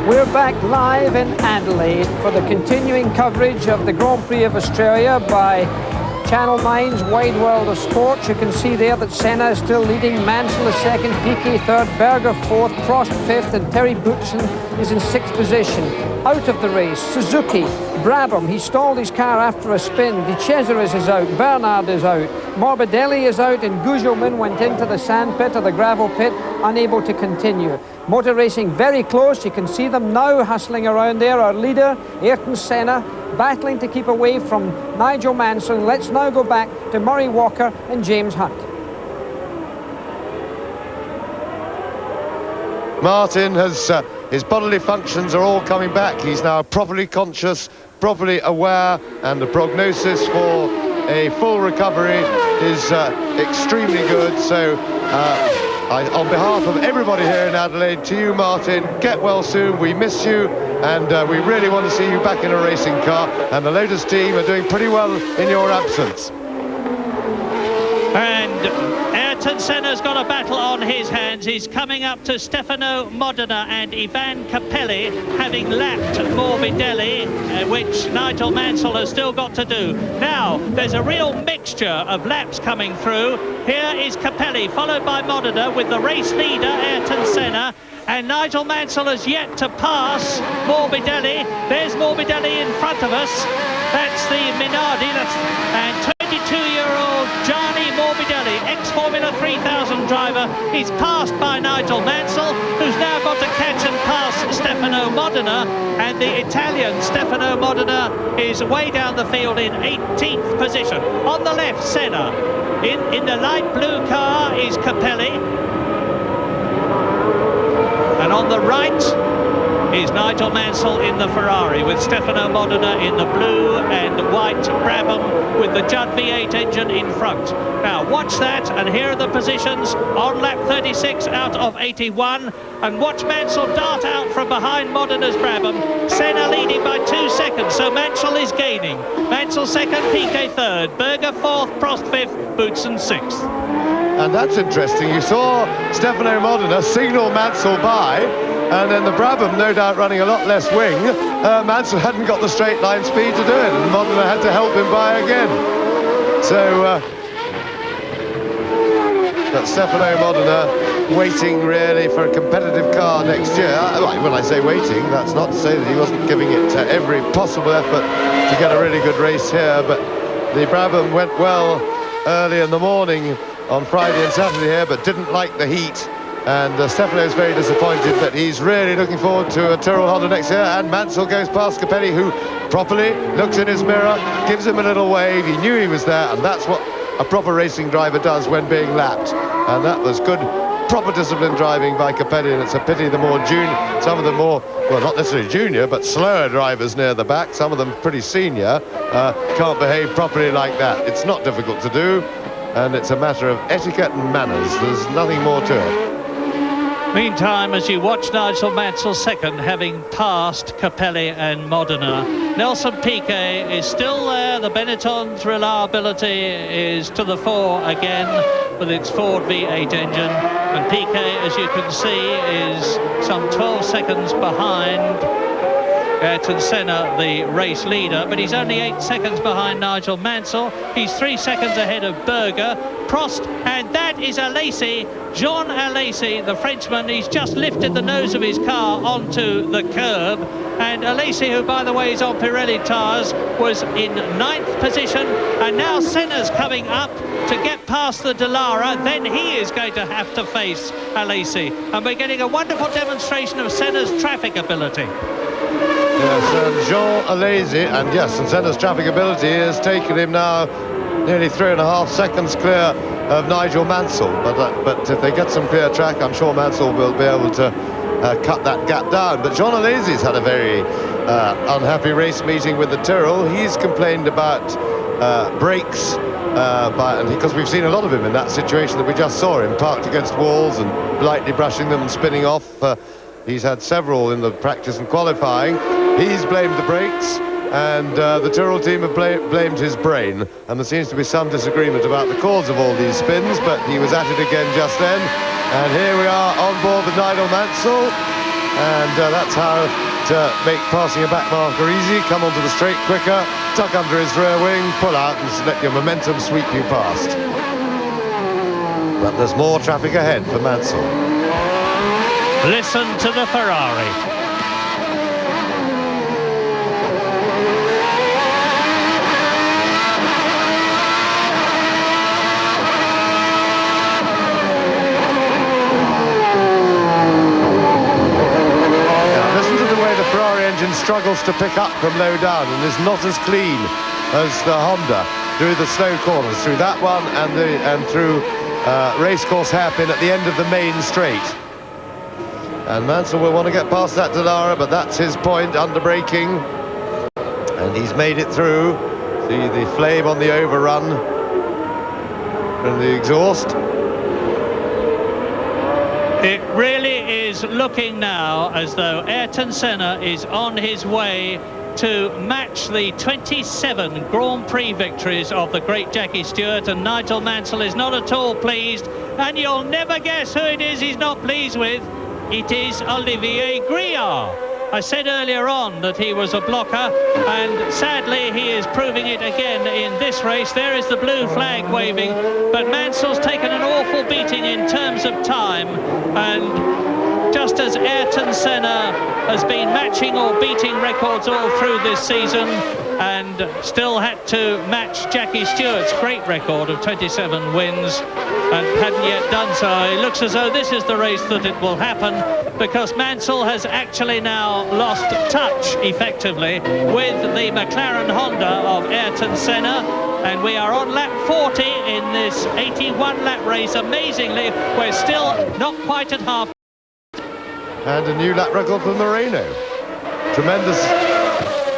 We're back live in Adelaide for the continuing coverage of the Grand Prix of Australia by Channel 9's Wide World of Sports. You can see there that Senna is still leading, Mansell is second, Piquet third, Berger fourth, Prost fifth, and Terry Boutsen is in 6th position. Out of the race, Suzuki, Brabham, he stalled his car after a spin. De Cesaris is out, Bernard is out, Morbidelli is out, and Gugelmin went into the sand pit or the gravel pit, unable to continue. Motor racing very close, you can see them now hustling around there. Our leader, Ayrton Senna, battling to keep away from Nigel Mansell. Let's now go back to Murray Walker and James Hunt. Martin has, his bodily functions are all coming back. He's now properly conscious, properly aware, and the prognosis for a full recovery is extremely good. So on behalf of everybody here in Adelaide, to you, Martin, get well soon. We miss you, and we really want to see you back in a racing car. And the Lotus team are doing pretty well in your absence. And Ayrton Senna's got a battle on his hands. He's coming up to Stefano Modena and Ivan Capelli, having lapped Morbidelli, which Nigel Mansell has still got to do. Now, there's a real mixture of laps coming through. Here is Capelli, followed by Modena, with the race leader, Ayrton Senna. And Nigel Mansell has yet to pass Morbidelli. There's Morbidelli in front of us. That's the Minardi. And 22-year-old Gianni Morbidelli, ex-Formula 3000 driver. He's passed by Nigel Mansell, who's now got to catch and pass Stefano Modena. And the Italian Stefano Modena is way down the field in 18th position. On the left, Senna. In the light blue car is Capelli. And on the right is Nigel Mansell in the Ferrari, with Stefano Modena in the blue and white Brabham with the Judd V8 engine in front. Now watch that, and here are the positions on lap 36 out of 81. And watch Mansell dart out from behind Modena's Brabham. Senna leading by 2 seconds, so Mansell is gaining. Mansell second, Piquet third, Berger fourth, Prost fifth, Boutsen sixth. And that's interesting. You saw Stefano Modena signal Mansell by, and then the Brabham, no doubt running a lot less wing. Mansell hadn't got the straight line speed to do it, and Modena had to help him by again. So that's Stefano Modena waiting really for a competitive car next year. When I say waiting, that's not to say that he wasn't giving it every possible effort to get a really good race here, but the Brabham went well early in the morning on Friday and Saturday here, but didn't like the heat. And Stefano's very disappointed, but he's really looking forward to a Tyrrell Honda next year. And Mansell goes past Capelli, who properly looks in his mirror, gives him a little wave. He knew he was there, and that's what a proper racing driver does when being lapped. And that was good, proper disciplined driving by Capelli, and it's a pity the more junior, some of the more, well, not necessarily junior, but slower drivers near the back, some of them pretty senior, can't behave properly like that. It's not difficult to do, and it's a matter of etiquette and manners. There's nothing more to it. Meantime, as you watch Nigel Mansell second, having passed Capelli and Modena, Nelson Piquet is still there. The Benetton's reliability is to the fore again with its Ford V8 engine. And Piquet, as you can see, is some 12 seconds behind Ayrton Senna, the race leader, but he's only 8 seconds behind Nigel Mansell. He's 3 seconds ahead of Berger, Prost, and that is Alesi, Jean Alesi, the Frenchman. He's just lifted the nose of his car onto the curb, And Alesi, who by the way is on Pirelli tyres, was in 9th position, and now Senna's coming up to get past the Dallara. Then he is going to have to face Alesi, and we're getting a wonderful demonstration of Senna's traffic ability. Yes, and Jean Alesi, and yes, and Senna's traffic ability has taken him now nearly 3.5 seconds clear of Nigel Mansell. But if they get some clear track, I'm sure Mansell will be able to cut that gap down. But Jean Alesi's had a very unhappy race meeting with the Tyrrell. He's complained about brakes, because we've seen a lot of him in that situation that we just saw him, parked against walls and lightly brushing them and spinning off. He's had several in the practice and qualifying. He's blamed the brakes, and the Tyrrell team have blamed his brain. And there seems to be some disagreement about the cause of all these spins, but he was at it again just then. And here we are on board with Nigel Mansell, and that's how to make passing a back marker easy. Come onto the straight quicker, tuck under his rear wing, pull out and let your momentum sweep you past. But there's more traffic ahead for Mansell. Listen to the Ferrari. Engine struggles to pick up from low down and is not as clean as the Honda through the slow corners, through that one and through racecourse hairpin at the end of the main straight. And Mansell will want to get past that Dallara, but that's his point, under braking, and he's made it through. See the flame on the overrun from the exhaust. It really is looking now as though Ayrton Senna is on his way to match the 27 Grand Prix victories of the great Jackie Stewart, and Nigel Mansell is not at all pleased, and you'll never guess who it is he's not pleased with. It is Olivier Grilliard. I said earlier on that he was a blocker, and sadly he is proving it again in this race. There is the blue flag waving, but Mansell's taken an awful beating in terms of time, and just as Ayrton Senna has been matching or beating records all through this season, and still had to match Jackie Stewart's great record of 27 wins and hadn't yet done so. It looks as though this is the race that it will happen, because Mansell has actually now lost touch effectively with the McLaren Honda of Ayrton Senna, and we are on lap 40 in this 81 lap race. Amazingly, we're still not quite at half. And a new lap record for Moreno. Tremendous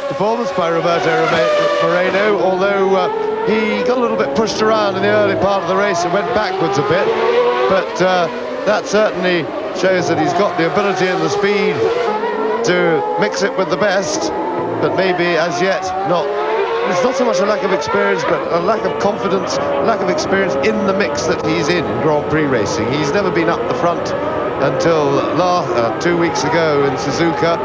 performance by Roberto Moreno, although he got a little bit pushed around in the early part of the race and went backwards a bit, but that certainly shows that he's got the ability and the speed to mix it with the best, but maybe as yet not. It's not so much a lack of experience, but a lack of confidence, lack of experience in the mix that he's in Grand Prix racing. He's never been up the front until 2 weeks ago in Suzuka,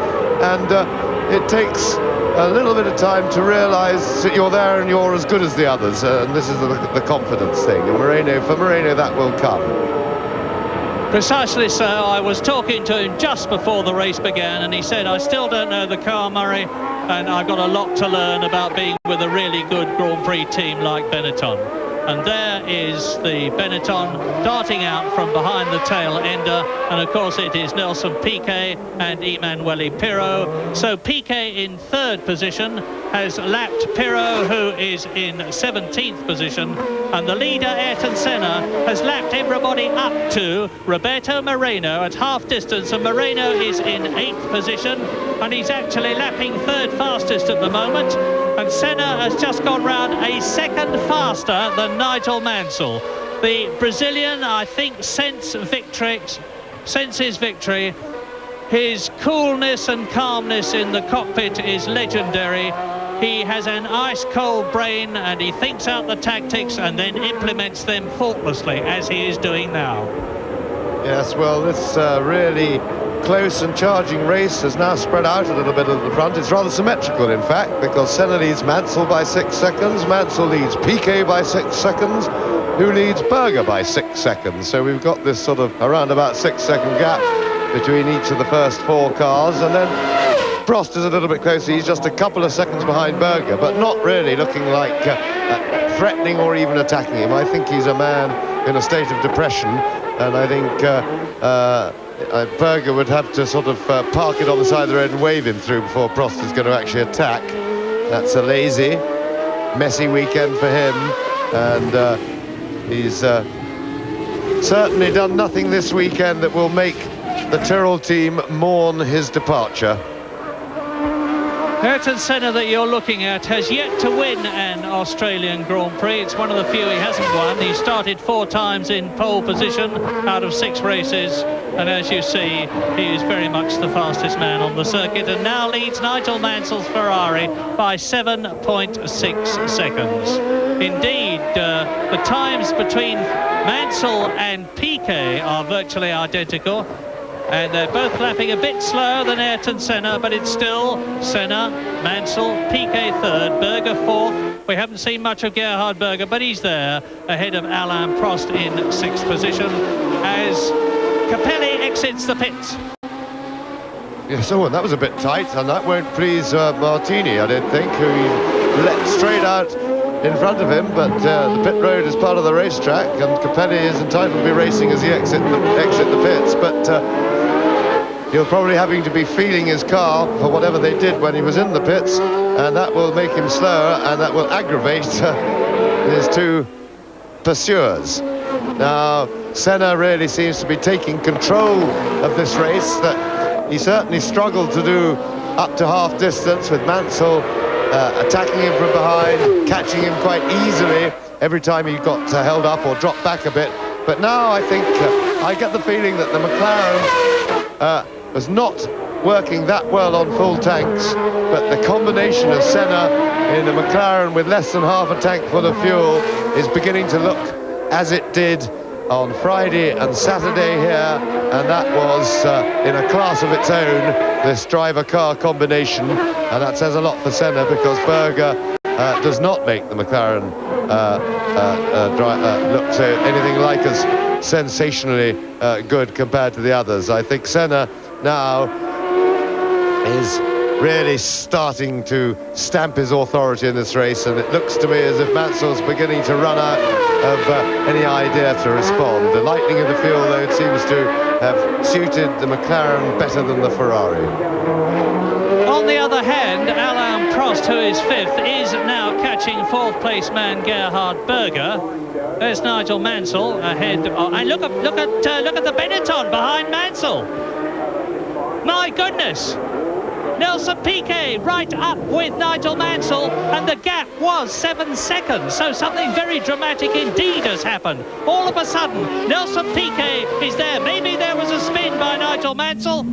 and it takes a little bit of time to realise that you're there and you're as good as the others, and this is the confidence thing. And for Moreno, that will come. Precisely so. I was talking to him just before the race began, and he said, I still don't know the car, Murray, and I've got a lot to learn about being with a really good Grand Prix team like Benetton. And there is the Benetton darting out from behind the tail ender, and of course it is Nelson Piquet and Emanuele Pirro. So Piquet in 3rd position has lapped Pirro, who is in 17th position, and the leader Ayrton Senna has lapped everybody up to Roberto Moreno at half distance, and Moreno is in 8th position, and he's actually lapping 3rd fastest at the moment, and Senna has just gone round a second faster than Nigel Mansell. The Brazilian, I think, senses victory. His coolness and calmness in the cockpit is legendary. He has an ice-cold brain, and he thinks out the tactics and then implements them faultlessly, as he is doing now. Yes, well, this really close and charging race has now spread out a little bit at the front. It's rather symmetrical, in fact, because Senna leads Mansell by 6 seconds, Mansell leads Piquet by 6 seconds, who leads Berger by 6 seconds. So we've got this sort of around about 6 second gap between each of the first 4 cars, and then Prost is a little bit closer. He's just a couple of seconds behind Berger, but not really looking like threatening or even attacking him. I think he's a man in a state of depression, and I think Berger would have to sort of park it on the side of the road and wave him through before Prost is going to actually attack. That's a lazy, messy weekend for him, and he's certainly done nothing this weekend that will make the Tyrrell team mourn his departure. Ayrton Senna that you're looking at has yet to win an Australian Grand Prix. It's one of the few he hasn't won. He started 4 times in pole position out of 6 races, and as you see, he is very much the fastest man on the circuit, and now leads Nigel Mansell's Ferrari by 7.6 seconds. Indeed, the times between Mansell and Piquet are virtually identical, and they're both lapping a bit slower than Ayrton Senna, but it's still Senna, Mansell, Piquet 3rd, Berger 4th. We haven't seen much of Gerhard Berger, but he's there ahead of Alain Prost in 6th position as Capelli exits the pits. Yes, oh, and that was a bit tight, and that won't please Martini, I don't think, who he let straight out in front of him, but the pit road is part of the racetrack, and Capelli is entitled to be racing as he exit the pits, but he'll probably having to be feeling his car for whatever they did when he was in the pits, and that will make him slower, and that will aggravate his 2 pursuers. Now, Senna really seems to be taking control of this race, that he certainly struggled to do up to half distance, with Mansell attacking him from behind, catching him quite easily every time he got held up or dropped back a bit. But now I think I get the feeling that the McLaren was not working that well on full tanks, but the combination of Senna in a McLaren with less than half a tank full of fuel is beginning to look as it did on Friday and Saturday here, and that was in a class of its own, this driver-car combination, and that says a lot for Senna, because Berger does not make the McLaren look so anything like as sensationally good compared to the others. I think Senna now is really starting to stamp his authority in this race, and it looks to me as if Mansell's beginning to run out of any idea to respond. The lightning of the fuel, though, it seems to have suited the McLaren better than the Ferrari. On the other hand, Alain Prost, who is 5th, is now catching 4th place man Gerhard Berger. There's Nigel Mansell ahead, and look at the Benetton behind Mansell. My goodness! Nelson Piquet right up with Nigel Mansell, and the gap was 7 seconds, so something very dramatic indeed has happened. All of a sudden, Nelson Piquet is there. Maybe there was a spin by Nigel Mansell.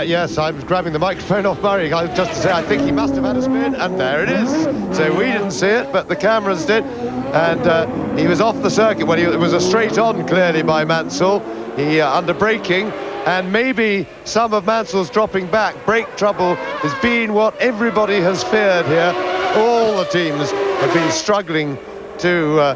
Yes, I'm grabbing the microphone off Murray just to say I think he must have had a spin, and there it is. So we didn't see it, but the cameras did, and he was off the circuit when it was a straight on clearly by Mansell. He under braking, and maybe some of Mansell's dropping back. Brake trouble has been what everybody has feared here. All the teams have been struggling to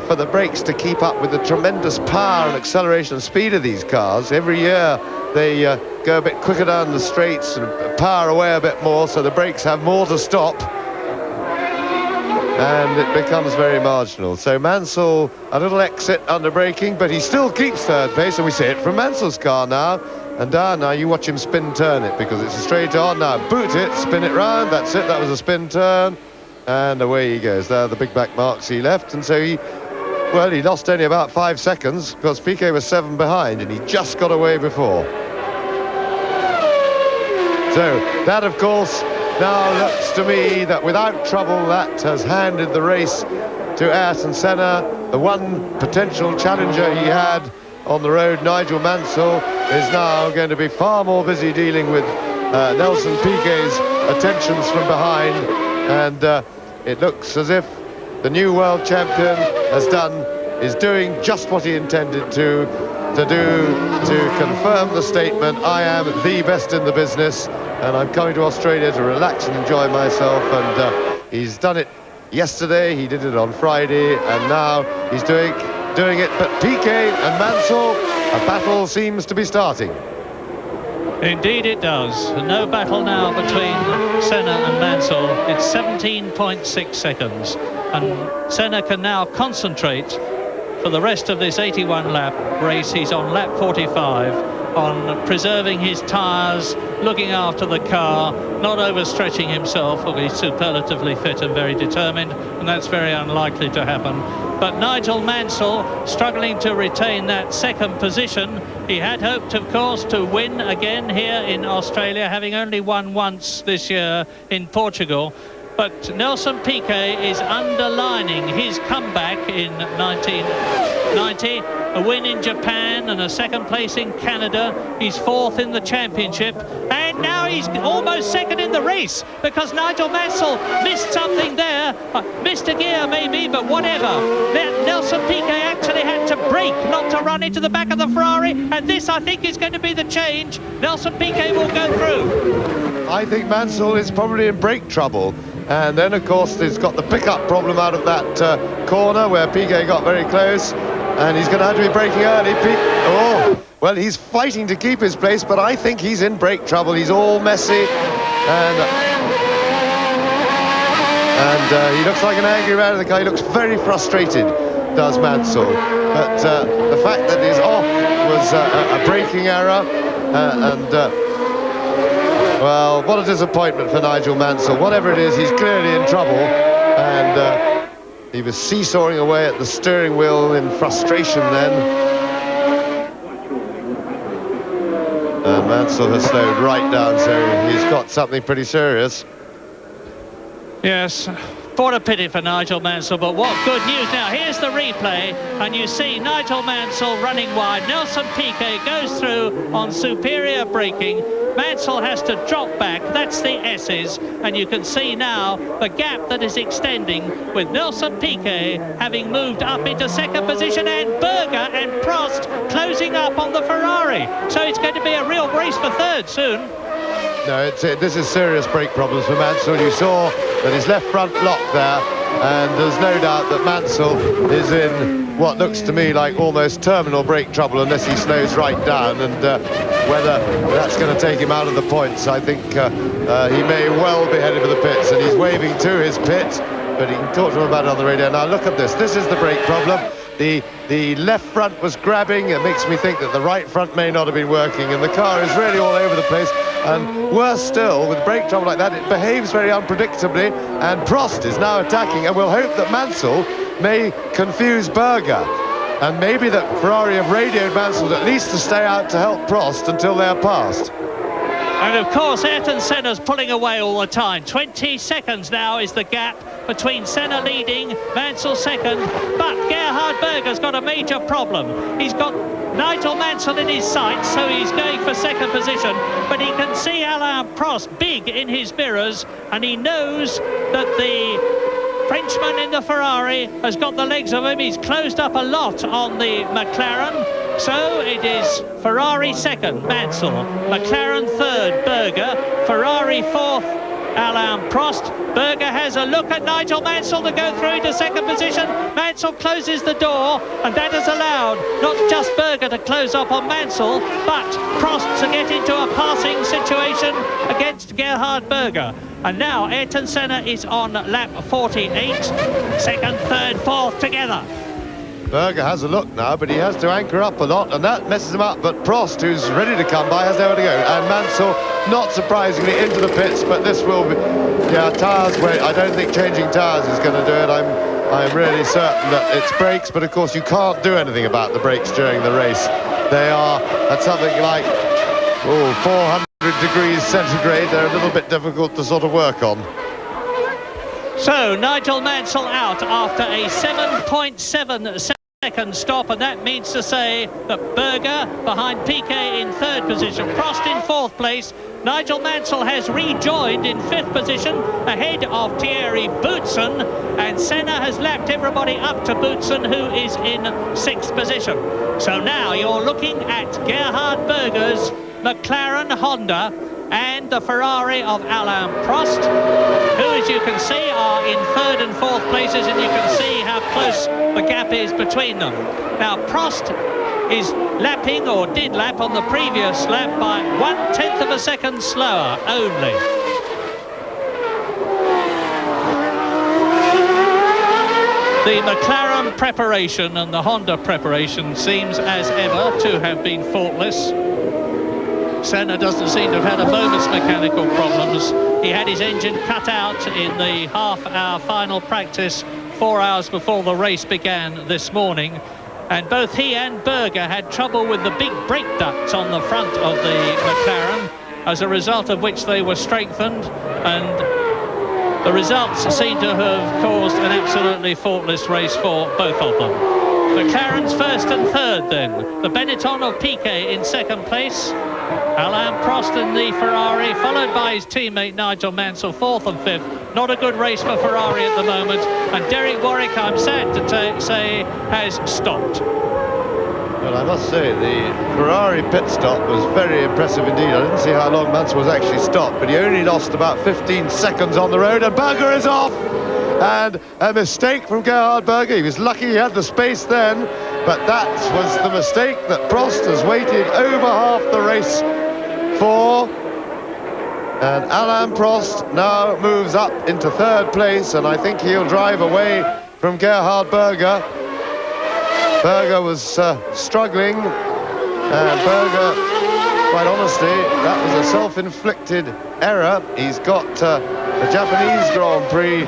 for the brakes to keep up with the tremendous power and acceleration and speed of these cars. Every year they go a bit quicker down the straights and power away a bit more, so the brakes have more to stop, and it becomes very marginal. So Mansell, a little exit under braking, but he still keeps 3rd place, and we see it from Mansell's car now. And now you watch him spin turn it, because it's a straight on. Now boot it, spin it round, that's it, that was a spin turn, and away he goes. There are the big back marks he left, and so he lost only about 5 seconds, because Piquet was 7 behind, and he just got away before. So that, of course, now looks to me that without trouble that has handed the race to Ayrton Senna. The one potential challenger he had on the road, Nigel Mansell, is now going to be far more busy dealing with Nelson Piquet's attentions from behind, and it looks as if the new world champion is doing just what he intended to confirm the statement, I am the best in the business, and I'm coming to Australia to relax and enjoy myself. And he's done it yesterday, he did it on Friday, and now he's doing it. But Piquet and Mansell, a battle seems to be starting. Indeed it does. No battle now between Senna and Mansell. It's 17.6 seconds. And Senna can now concentrate for the rest of this 81-lap race. He's on lap 45, on preserving his tyres, looking after the car, not overstretching himself. Look, he's superlatively fit and very determined, and that's very unlikely to happen. But Nigel Mansell struggling to retain that second position. He had hoped, of course, to win again here in Australia, having only won once this year in Portugal. But Nelson Piquet is underlining his comeback in 1990, a win in Japan and a second place in Canada. He's fourth in the championship, and now he's almost second in the race because Nigel Mansell missed something there, missed a gear maybe, but whatever. Nelson Piquet actually had to brake not to run into the back of the Ferrari, and this, I think, is going to be the change. Nelson Piquet will go through. I think Mansell is probably in brake trouble. And then, of course, he's got the pickup problem out of that corner where Piquet got very close. And he's going to have to be braking early. Well, he's fighting to keep his place, but I think he's in brake trouble. He's all messy. And he looks like an angry man in the car. He looks very frustrated, does Mansell. But the fact that he's off was a braking error. Well, what a disappointment for Nigel Mansell. Whatever it is, he's clearly in trouble. And he was seesawing away at the steering wheel in frustration then. And Mansell has slowed right down, so he's got something pretty serious. Yes. What a pity for Nigel Mansell, but what good news. Now, here's the replay, and you see Nigel Mansell running wide. Nelson Piquet goes through on superior braking. Mansell has to drop back. That's the S's, and you can see now the gap that is extending with Nelson Piquet having moved up into second position, and Berger and Prost closing up on the Ferrari. So it's going to be a real race for third soon. No, this is serious brake problems for Mansell. You saw that his left front locked there, and there's no doubt that Mansell is in what looks to me like almost terminal brake trouble unless he slows right down. And whether that's going to take him out of the points, I think he may well be headed for the pits, and he's waving to his pit, but he can talk to him about it on the radio. Now look at this. This is the brake problem. The left front was grabbing. It makes me think that the right front may not have been working, and the car is really all over the place. And worse still, with brake trouble like that, it behaves very unpredictably, and Prost is now attacking, and we'll hope that Mansell may confuse Berger. And maybe that Ferrari have radioed Mansell at least to stay out to help Prost until they're passed. And of course, Ayrton Senna's pulling away all the time. 20 seconds now is the gap between Senna leading, Mansell second. But Gerhard Berger's got a major problem. He's got Nigel Mansell in his sights, so he's going for second position. But he can see Alain Prost big in his mirrors, and he knows that the Frenchman in the Ferrari has got the legs of him. He's closed up a lot on the McLaren. So it is Ferrari second, Mansell, McLaren third, Berger, Ferrari fourth, Alain Prost. Berger has a look at Nigel Mansell to go through into second position. Mansell closes the door, and that has allowed not just Berger to close up on Mansell, but Prost to get into a passing situation against Gerhard Berger. And now Ayrton Senna is on lap 48, second, third, fourth together. Berger has a look now, but he has to anchor up a lot, and that messes him up. But Prost, who's ready to come by, has nowhere to go. And Mansell, not surprisingly, into the pits, but this will be... Yeah, tyres, I don't think changing tyres is going to do it. I'm really certain that it's brakes, but of course you can't do anything about the brakes during the race. They are at something like 400 degrees centigrade. They're a little bit difficult to sort of work on. So Nigel Mansell out after a 7.7 second stop, and that means to say that Berger behind Piquet in third position, Prost in fourth place. Nigel Mansell has rejoined in fifth position ahead of Thierry Boutsen, and Senna has lapped everybody up to Boutsen, who is in sixth position. So now you're looking at Gerhard Berger's McLaren Honda and the Ferrari of Alain Prost, who, as you can see, are in third and fourth places, and you can see how close the gap is between them. Now, Prost is lapping, or did lap on the previous lap, by 1/10 of a second slower only. The McLaren preparation and the Honda preparation seems as ever to have been faultless. Senna doesn't seem to have had a moment's mechanical problems. He had his engine cut out in the half-hour final practice 4 hours before the race began this morning. And both he and Berger had trouble with the big brake ducts on the front of the McLaren, as a result of which they were strengthened, and the results seem to have caused an absolutely faultless race for both of them. McLaren's first and third then. The Benetton of Piquet in second place. Alain Prost in the Ferrari, followed by his teammate Nigel Mansell, fourth and fifth. Not a good race for Ferrari at the moment. And Derek Warwick, I'm sad to say, has stopped. Well, I must say, the Ferrari pit stop was very impressive indeed. I didn't see how long Mansell was actually stopped, but he only lost about 15 seconds on the road, and Berger is off! And a mistake from Gerhard Berger. He was lucky he had the space then, but that was the mistake that Prost has waited over half the race for. And Alain Prost now moves up into third place, and I think he'll drive away from Gerhard Berger. Berger was struggling, and Berger, quite honestly, that was a self-inflicted error. He's got the Japanese Grand Prix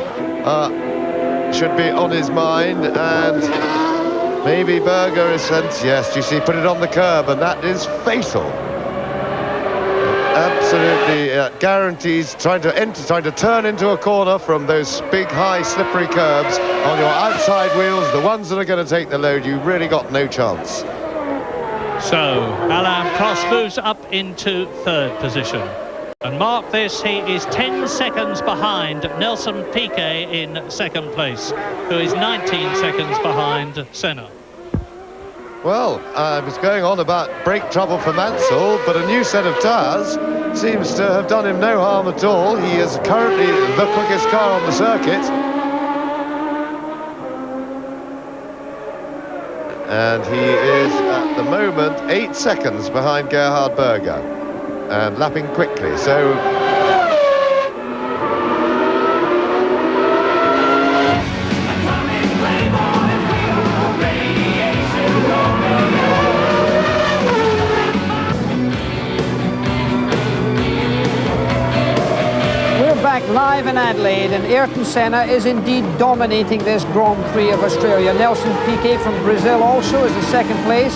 should be on his mind, and maybe Berger is sent. Yes, you see, put it on the curb, and that is fatal. Absolutely guarantees trying to turn into a corner from those big, high, slippery curbs on your outside wheels, the ones that are going to take the load. You really got no chance. So Alain Prost moves up into third position, and mark this, he is 10 seconds behind Nelson Piquet in second place, who is 19 seconds behind Senna. Well, I was going on about brake trouble for Mansell, but a new set of tyres seems to have done him no harm at all. He is currently the quickest car on the circuit. And he is, at the moment, 8 seconds behind Gerhard Berger, and lapping quickly. So live in Adelaide, and Ayrton Senna is indeed dominating this Grand Prix of Australia. Nelson Piquet from Brazil also is in second place.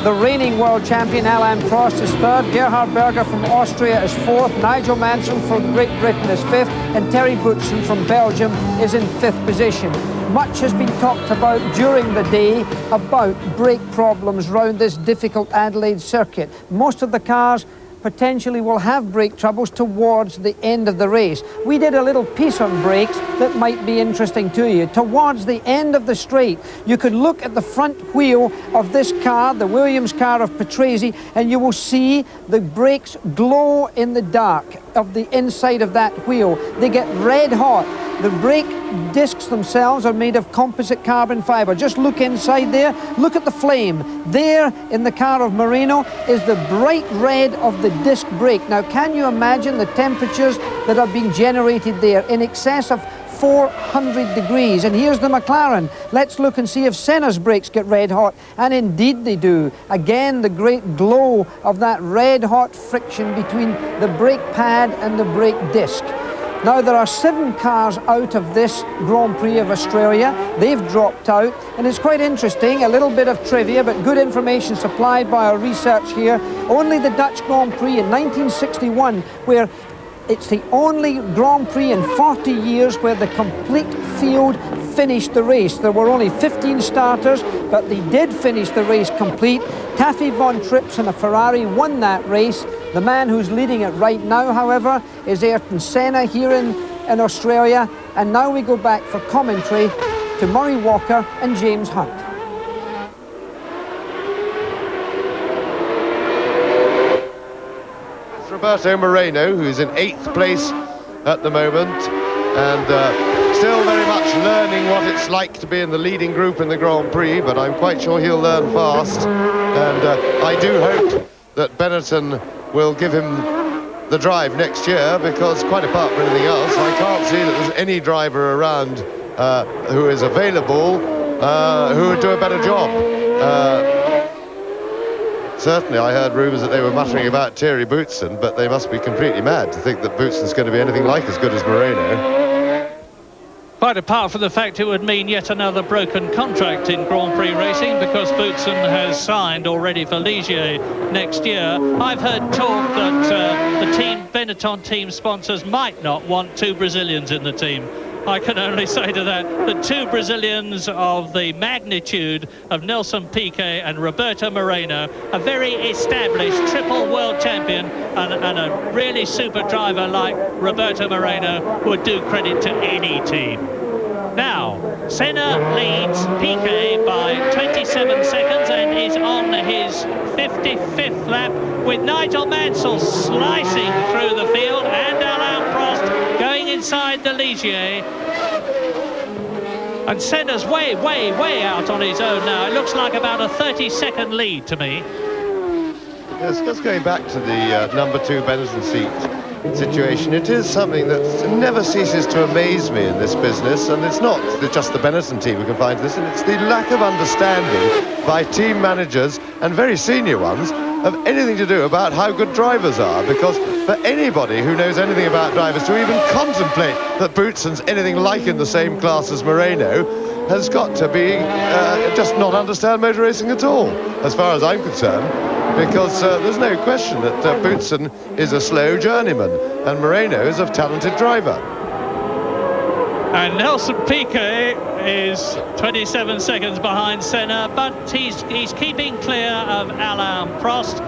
The reigning world champion Alain Prost is third. Gerhard Berger from Austria is fourth. Nigel Mansell from Great Britain is fifth. And Terry Boutsen from Belgium is in fifth position. Much has been talked about during the day about brake problems round this difficult Adelaide circuit. Most of the cars potentially will have brake troubles towards the end of the race. We did a little piece on brakes that might be interesting to you. Towards the end of the straight, you could look at the front wheel of this car, the Williams car of Prix, and you will see the brakes glow in the dark of the inside of that wheel. They get red hot. The brake discs themselves are made of composite carbon fibre. Just look inside there. Look at the flame. There in the car of Moreno is the bright red of the disc brake. Now, can you imagine the temperatures that are being generated there? In excess of 400 degrees. And here's the McLaren. Let's look and see if Senna's brakes get red hot. And indeed they do. Again, the great glow of that red hot friction between the brake pad and the brake disc. Now, there are 7 cars out of this Grand Prix of Australia. They've dropped out, and it's quite interesting, a little bit of trivia, but good information supplied by our research here. Only the Dutch Grand Prix in 1961, where it's the only Grand Prix in 40 years where the complete field finished the race. There were only 15 starters, but they did finish the race complete. Taffy von Trips in a Ferrari won that race. The man who's leading it right now, however, is Ayrton Senna here in Australia. And now we go back for commentary to Murray Walker and James Hunt. It's Roberto Moreno, who's in 8th place at the moment, and still very much learning what it's like to be in the leading group in the Grand Prix, but I'm quite sure he'll learn fast. And I do hope that Benetton will give him the drive next year, because quite apart from anything else, I can't see that there's any driver around who is available who would do a better job. Certainly I heard rumours that they were muttering about Thierry Boutsen, but they must be completely mad to think that Boutsen's going to be anything like as good as Moreno. Quite apart from the fact it would mean yet another broken contract in Grand Prix racing, because Boutsen has signed already for Ligier next year. I've heard talk that the Benetton team sponsors might not want 2 Brazilians in the team. I can only say to that 2 Brazilians of the magnitude of Nelson Piquet and Roberto Moreno, a very established triple world champion and a really super driver like Roberto Moreno, would do credit to any team. Now, Senna leads Piquet by 27 seconds and is on his 55th lap, with Nigel Mansell slicing through the field and Alain Prost going inside the Ligier. And Senna's way out on his own now. It looks like about a 30-second lead to me. Yes, just going back to the number 2 Benetton seat situation, it is something that never ceases to amaze me in this business, and it's not just the Benetton team who can find this, and it's the lack of understanding by team managers, and very senior ones, of anything to do about how good drivers are. Because for anybody who knows anything about drivers to even contemplate that Boutsen's anything like in the same class as Moreno has got to be just not understand motor racing at all, as far as I'm concerned. Because there's no question that Boutsen is a slow journeyman and Moreno is a talented driver. And Nelson Piquet is 27 seconds behind Senna, but he's keeping clear of Alain Prost.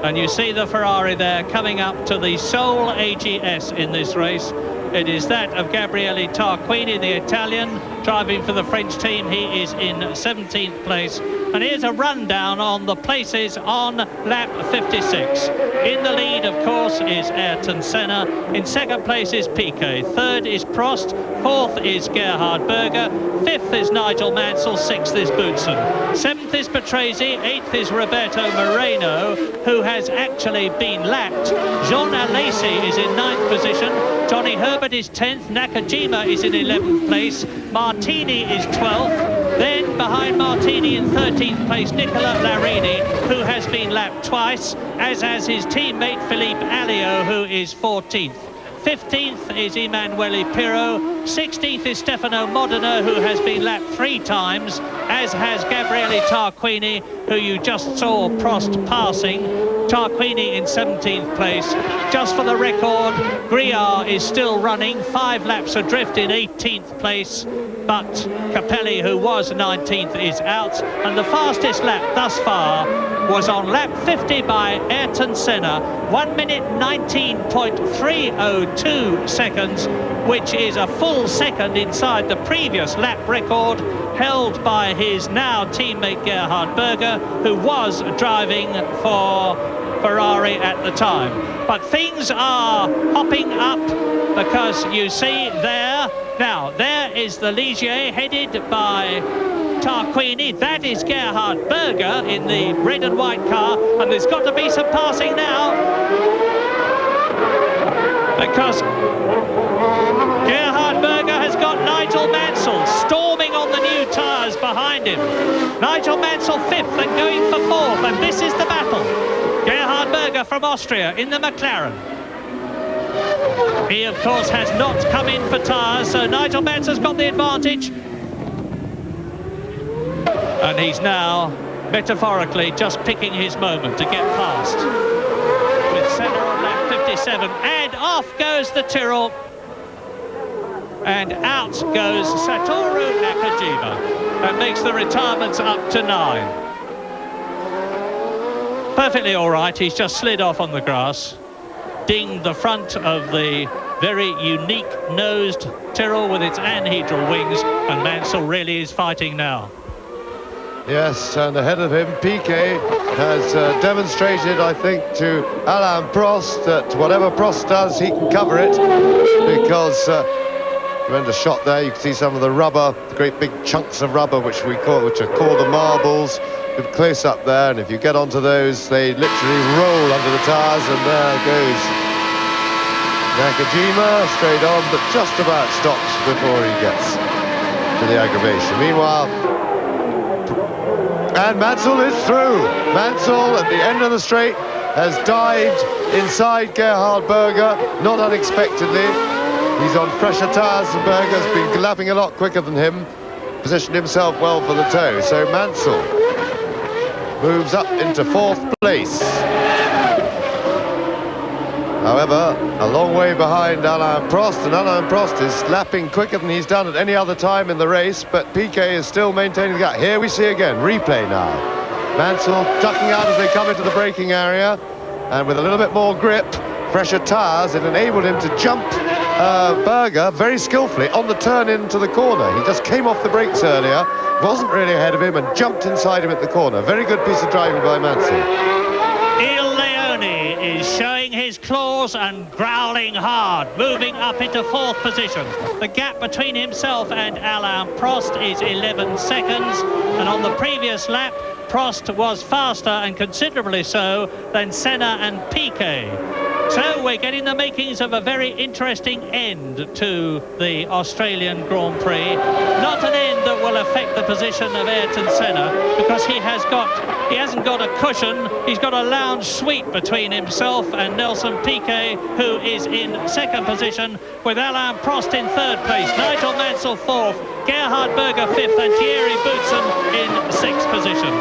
And you see the Ferrari there coming up to the sole AGS in this race. It is that of Gabriele Tarquini, the Italian, driving for the French team. He is in 17th place. And here's a rundown on the places on lap 56. In the lead, of course, is Ayrton Senna. In second place is Piquet. Third is Prost. Fourth is Gerhard Berger. Fifth is Nigel Mansell. Sixth is Boutsen. Seventh is Patrese. Eighth is Roberto Moreno, who has actually been lapped. Jean Alesi is in ninth position. Johnny Herbert is 10th. Nakajima is in 11th place. Martini is 12th. Then behind Martini in 13th place, Nicola Larini, who has been lapped twice, as has his teammate Philippe Alliot, who is 14th. 15th is Emanuele Pirro. 16th is Stefano Modena, who has been lapped 3 times, as has Gabriele Tarquini, who you just saw Prost passing. Tarquini in 17th place. Just for the record, Griard is still running 5 laps adrift in 18th place, but Capelli, who was 19th, is out. And the fastest lap thus far was on lap 50 by Ayrton Senna, 1 minute 19.302 seconds, which is a full second inside the previous lap record held by his now teammate Gerhard Berger, who was driving for Ferrari at the time. But things are hopping up, because you see there, now there is the Ligier headed by Tarquini. That is Gerhard Berger in the red and white car, and there's got to be some passing now, because Gerhard Berger has got Nigel Mansell storming on the new tyres behind him. Nigel Mansell 5th and going for 4th, and this is the battle. Gerhard Berger from Austria in the McLaren. He, of course, has not come in for tyres, so Nigel Mansell's got the advantage. And he's now, metaphorically, just picking his moment to get past. With Senna on lap 57, and off goes the Tyrrell. And out goes Satoru Nakajima. That makes the retirements up to 9. Perfectly all right, he's just slid off on the grass, dinged the front of the very unique nosed Tyrrell with its anhedral wings, and Mansell really is fighting now. Yes, and ahead of him, Piquet has demonstrated, I think, to Alain Prost that whatever Prost does, he can cover it, because tremendous shot there. You can see some of the rubber, the great big chunks of rubber which are called the marbles, good close-up there, and if you get onto those, they literally roll under the tires, and there goes Nakajima straight on, but just about stops before he gets to the aggravation. Meanwhile, and Mansell is through. Mansell at the end of the straight has dived inside Gerhard Berger, not unexpectedly. He's on fresher tyres, and Berger's been lapping a lot quicker than him, positioned himself well for the toe. So Mansell moves up into 4th place. However, a long way behind Alain Prost, and Alain Prost is lapping quicker than he's done at any other time in the race, but Piquet is still maintaining the gap. Here we see again, replay now. Mansell ducking out as they come into the braking area, and with a little bit more grip, fresher tyres, it enabled him to jump Berger very skillfully on the turn into the corner. He just came off the brakes earlier, wasn't really ahead of him, and jumped inside him at the corner. Very good piece of driving by Mansell. Is showing his claws and growling hard, moving up into 4th position. The gap between himself and Alain Prost is 11 seconds, and on the previous lap, Prost was faster, and considerably so, than Senna and Piquet. So we're getting the makings of a very interesting end to the Australian Grand Prix. Not an end that will affect the position of Ayrton Senna, because he hasn't got a cushion. He's got a lounge suite between himself and Nelson Piquet, who is in 2nd position, with Alain Prost in 3rd place, Nigel Mansell 4th, Gerhard Berger 5th, and Thierry Boutsen in 6th position.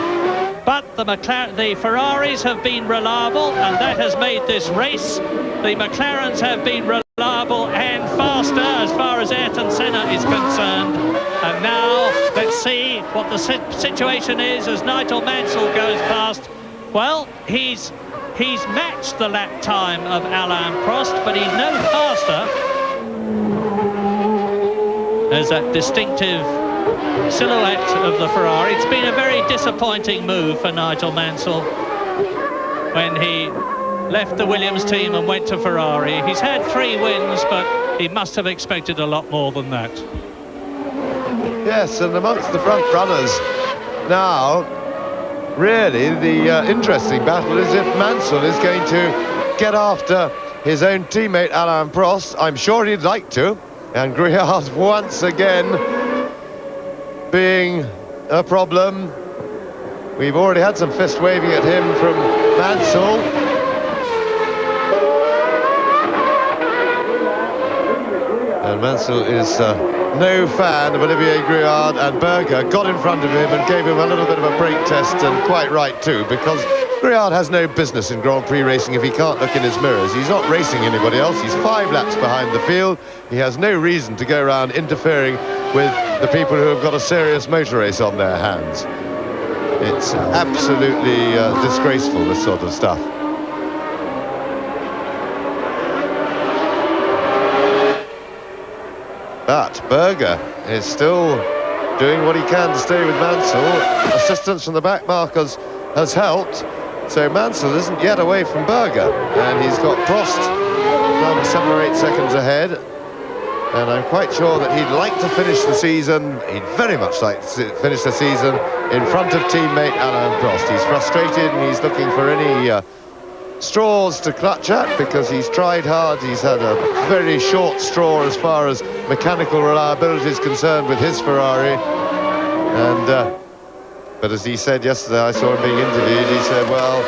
But the Ferraris have been reliable, and that has made this race. The McLarens have been reliable and faster as far as Ayrton Senna is concerned. And now let's see what the situation is as Nigel Mansell goes past. Well, he's matched the lap time of Alain Prost, but he's no faster. There's that distinctive silhouette of the Ferrari. It's been a very disappointing move for Nigel Mansell when he left the Williams team and went to Ferrari. He's had 3 wins, but he must have expected a lot more than that. Yes, and amongst the front runners now, really the interesting battle is if Mansell is going to get after his own teammate Alain Prost. I'm sure he'd like to, and Grouillard once again being a problem. We've already had some fist waving at him from Mansell. And Mansell is no fan of Olivier Grouillard, and Berger got in front of him and gave him a little bit of a brake test, and quite right too, because Grouillard has no business in Grand Prix racing if he can't look in his mirrors. He's not racing anybody else. He's 5 laps behind the field. He has no reason to go around interfering with the people who have got a serious motor race on their hands. It's absolutely disgraceful, this sort of stuff. But Berger is still doing what he can to stay with Mansell. Assistance from the back markers has helped. So Mansell isn't yet away from Berger, and he's got Prost some 7 or 8 seconds ahead. And I'm quite sure that he'd like to finish the season, he'd very much like to finish the season in front of teammate Alain Prost. He's frustrated, and he's looking for any straws to clutch at, because he's tried hard. He's had a very short straw as far as mechanical reliability is concerned with his Ferrari. And but as he said yesterday, I saw him being interviewed, he said, well,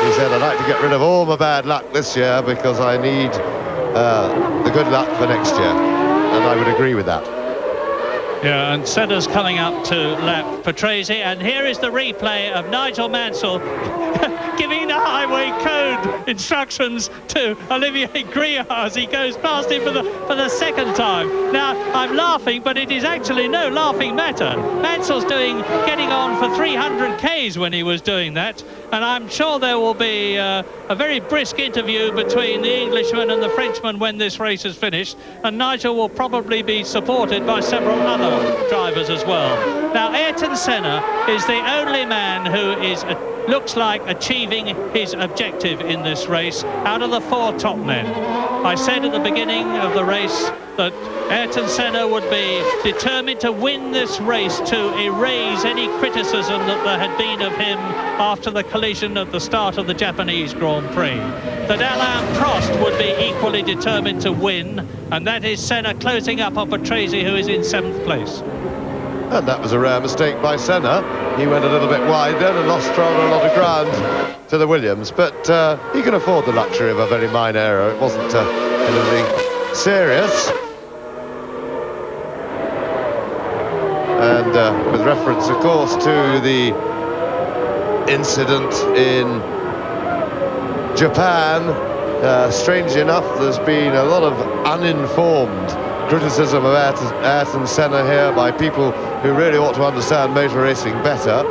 he said, I'd like to get rid of all my bad luck this year because I need the good luck for next year. And I would agree with that. Yeah, and Senna's coming up to lap Patrese, and here is the replay of Nigel Mansell giving the highway code instructions to Olivier Grouillard as he goes past him for the 2nd time. Now, I'm laughing, but it is actually no laughing matter. Mansell's getting on for 300 Ks when he was doing that, and I'm sure there will be a very brisk interview between the Englishman and the Frenchman when this race is finished, and Nigel will probably be supported by several other drivers as well. Now, Ayrton Senna is the only man who looks like achieving his objective in this race out of the 4 top men. I said at the beginning of the race that Ayrton Senna would be determined to win this race to erase any criticism that there had been of him after the collision at the start of the Japanese Grand Prix. That Alain Prost would be equally determined to win, and that is Senna closing up on Prix, who is in 7th place. And that was a rare mistake by Senna. He went a little bit wide then and lost rather a lot of ground to the Williams, but he can afford the luxury of a very minor error. It wasn't anything serious. And with reference, of course, to the incident in Japan, strangely enough, there's been a lot of uninformed criticism of Ayrton Senna here by people who really ought to understand motor racing better.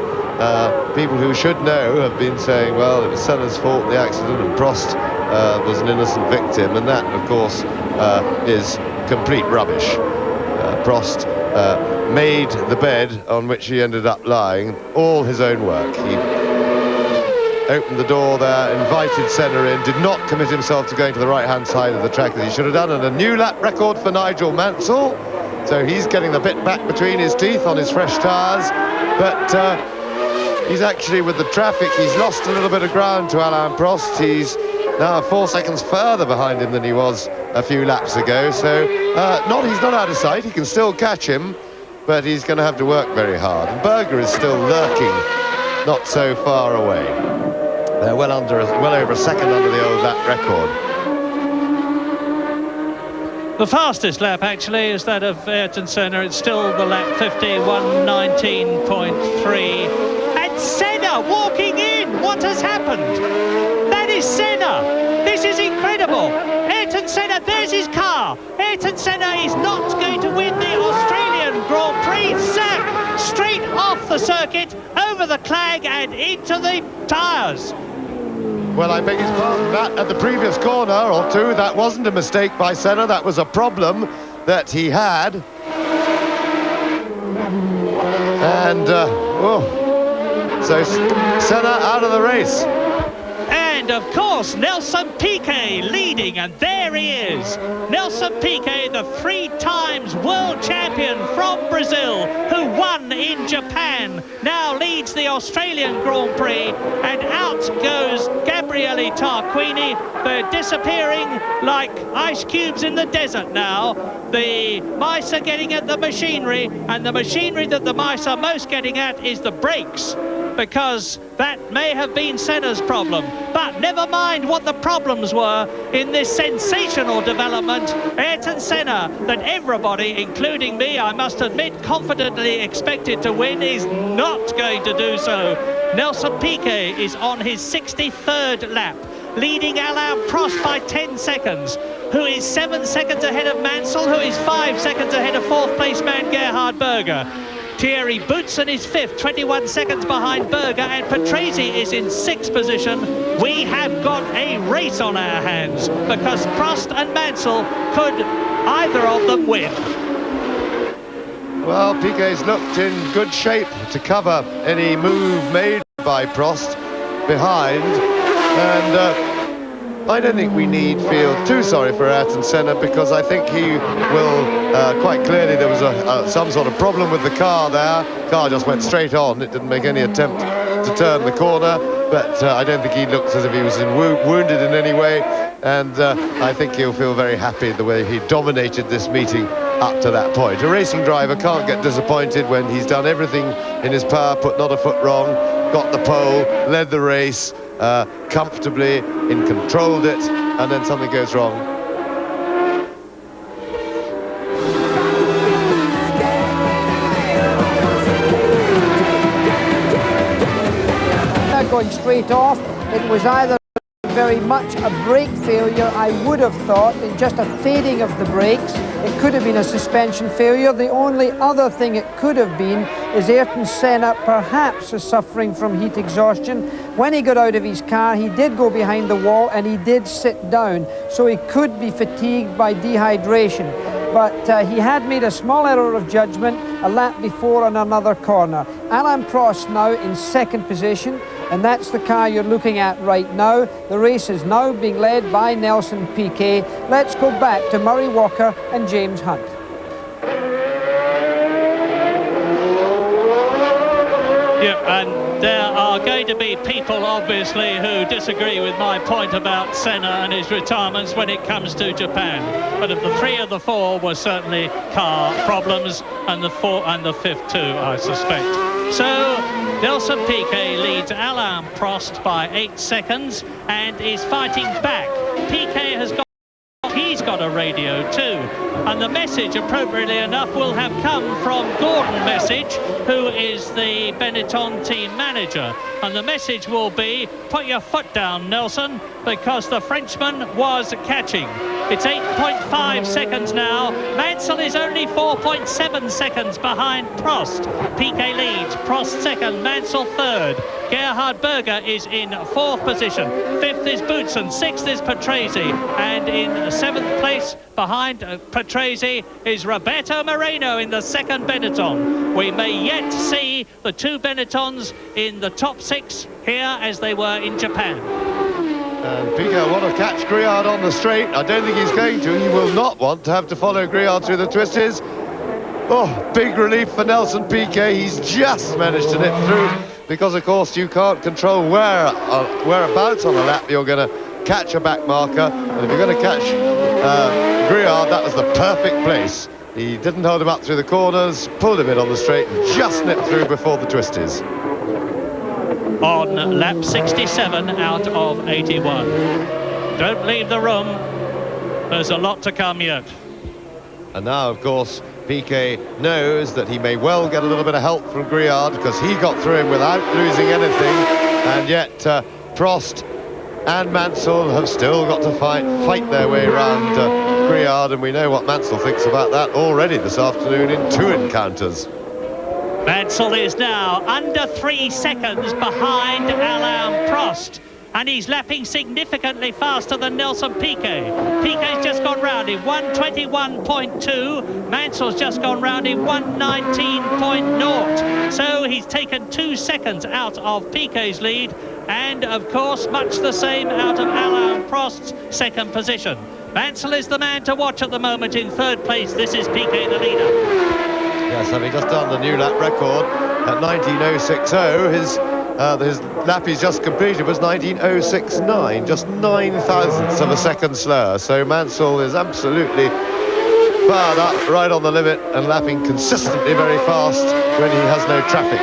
People who should know have been saying, well, it was Senna's fault, the accident, and Prost was an innocent victim, and that, of course, is complete rubbish. Prost made the bed on which he ended up lying all his own work. He opened the door there, invited Senna in, did not commit himself to going to the right-hand side of the track as he should have done, and a new lap record for Nigel Mansell. So he's getting the bit back between his teeth on his fresh tyres, but he's actually, with the traffic, he's lost a little bit of ground to Alain Prost. He's now 4 seconds further behind him than he was a few laps ago, so he's not out of sight. He can still catch him, but he's going to have to work very hard. And Berger is still lurking, not so far away. They're well over a second under the old lap record. The fastest lap, actually, is that of Ayrton Senna. It's still the lap 51:19.3. And Senna walking in! What has happened? That is Senna! This is incredible! Ayrton Senna, there's his car! Ayrton Senna is not going to win the Australian Grand Prix. Zap! Straight off the circuit, over the clag and into the tyres. Well, I beg his pardon, that at the previous corner or two, that wasn't a mistake by Senna, that was a problem that he had. And, so Senna out of the race. And of course, Nelson Piquet leading, and there he is. Nelson Piquet, the 3 times world champion from Brazil, who won in Japan, now leads the Australian Grand Prix, and out goes Gabriele Tarquini. They're disappearing like ice cubes in the desert now. The mice are getting at the machinery, and the machinery that the mice are most getting at is the brakes, because that may have been Senna's problem. But never mind what the problems were in this sensational development. Ayrton Senna, that everybody, including me, I must admit, confidently expected to win, is not going to do so. Nelson Piquet is on his 63rd lap, leading Alain Prost by 10 seconds, who is 7 seconds ahead of Mansell, who is 5 seconds ahead of 4th place man Gerhard Berger. Thierry Boutsen is 5th, 21 seconds behind Berger, and Patrese is in 6th position. We have got a race on our hands, because Prost and Mansell could either of them win. Well, Piquet's looked in good shape to cover any move made by Prost behind, and I don't think we need feel too sorry for Ayrton Senna, because I think he will quite clearly, there was some sort of problem with the car there. The car just went straight on. It didn't make any attempt to turn the corner, but I don't think he looked as if he was wounded in any way, and I think he'll feel very happy the way he dominated this meeting up to that point. A racing driver can't get disappointed when he's done everything in his power, put not a foot wrong, got the pole, led the race comfortably, controlled it, and then something goes wrong. Going straight off, it was either very much a brake failure, I would have thought, just a fading of the brakes. It could have been a suspension failure. The only other thing it could have been is Ayrton Senna perhaps is suffering from heat exhaustion. When he got out of his car, he did go behind the wall and he did sit down, so he could be fatigued by dehydration. But he had made a small error of judgment a lap before on another corner. Alain Prost now in 2nd position. and that's the car you're looking at right now. The race is now being led by Nelson Piquet. Let's go back to Murray Walker and James Hunt. Yeah, and there are going to be people, obviously, who disagree with my point about Senna and his retirements when it comes to Japan. But of the three of the four was certainly car problems, and the fifth too, I suspect. So Nelson Piquet leads Alain Prost by 8 seconds and is fighting back. Piquet has got. He's got a radio too, and the message, appropriately enough, will have come from Gordon Message, who is the Benetton team manager, and the message will be, put your foot down, Nelson, because the Frenchman was catching. It's 8.5 seconds now. Mansell is only 4.7 seconds behind Prost. Piquet leads, Prost second, Mansell third. Gerhard Berger is in 4th position. 5th is Boutsen, 6th is Patrese, and in 7th place behind Patrese is Roberto Moreno in the 2nd Benetton. We may yet see the 2 Benettons in the top 6 here as they were in Japan. And Piquet want to catch Griard on the straight. I don't think he's going to. He will not want to have to follow Griard through the twisties. Oh, big relief for Nelson Piquet. He's just managed to nip through, because of course you can't control whereabouts on a lap you're going to catch a back marker, and if you're going to catch Griard, that was the perfect place. He didn't hold him up through the corners, pulled him in on the straight and just nipped through before the twisties. On lap 67 out of 81. Don't leave the room, there's a lot to come yet. And now of course Piquet knows that he may well get a little bit of help from Griard, because he got through him without losing anything, and yet Prost and Mansell have still got to fight their way around Griard, and we know what Mansell thinks about that already this afternoon in 2 encounters. Mansell is now under 3 seconds behind Alain Prost, and he's lapping significantly faster than Nelson Piquet. Piquet's just gone round in 1:21.2. Mansell's just gone round in 1:19.0. So he's taken 2 seconds out of Piquet's lead, and of course much the same out of Alain Prost's 2nd position. Mansell is the man to watch at the moment in 3rd place. This is Piquet, the leader. Yes, having just done the new lap record at 19.060, his lap he's just completed was 19.069, just 9 thousandths of a second slower. So Mansell is absolutely fired up, right on the limit, and lapping consistently very fast when he has no traffic.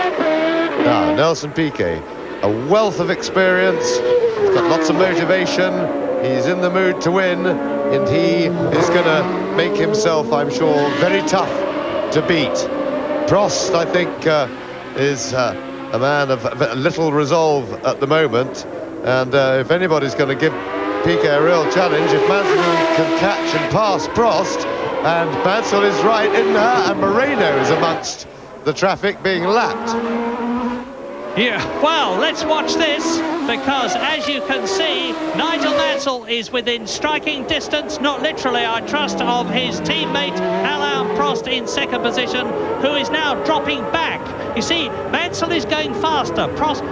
Now, Nelson Piquet, a wealth of experience, he's got lots of motivation, he's in the mood to win, and he is going to make himself, I'm sure, very tough to beat. Prost, I think, is a man of little resolve at the moment, and if anybody's going to give Piquet a real challenge, if Mansell can catch and pass Prost, and Mansell is right in there, and Moreno is amongst the traffic being lapped. Yeah, well, let's watch this, because as you can see, Nigel Mansell is within striking distance, not literally, I trust, of his teammate Alain Prost in 2nd position, who is now dropping back. You see, Mansell is going faster. Prost,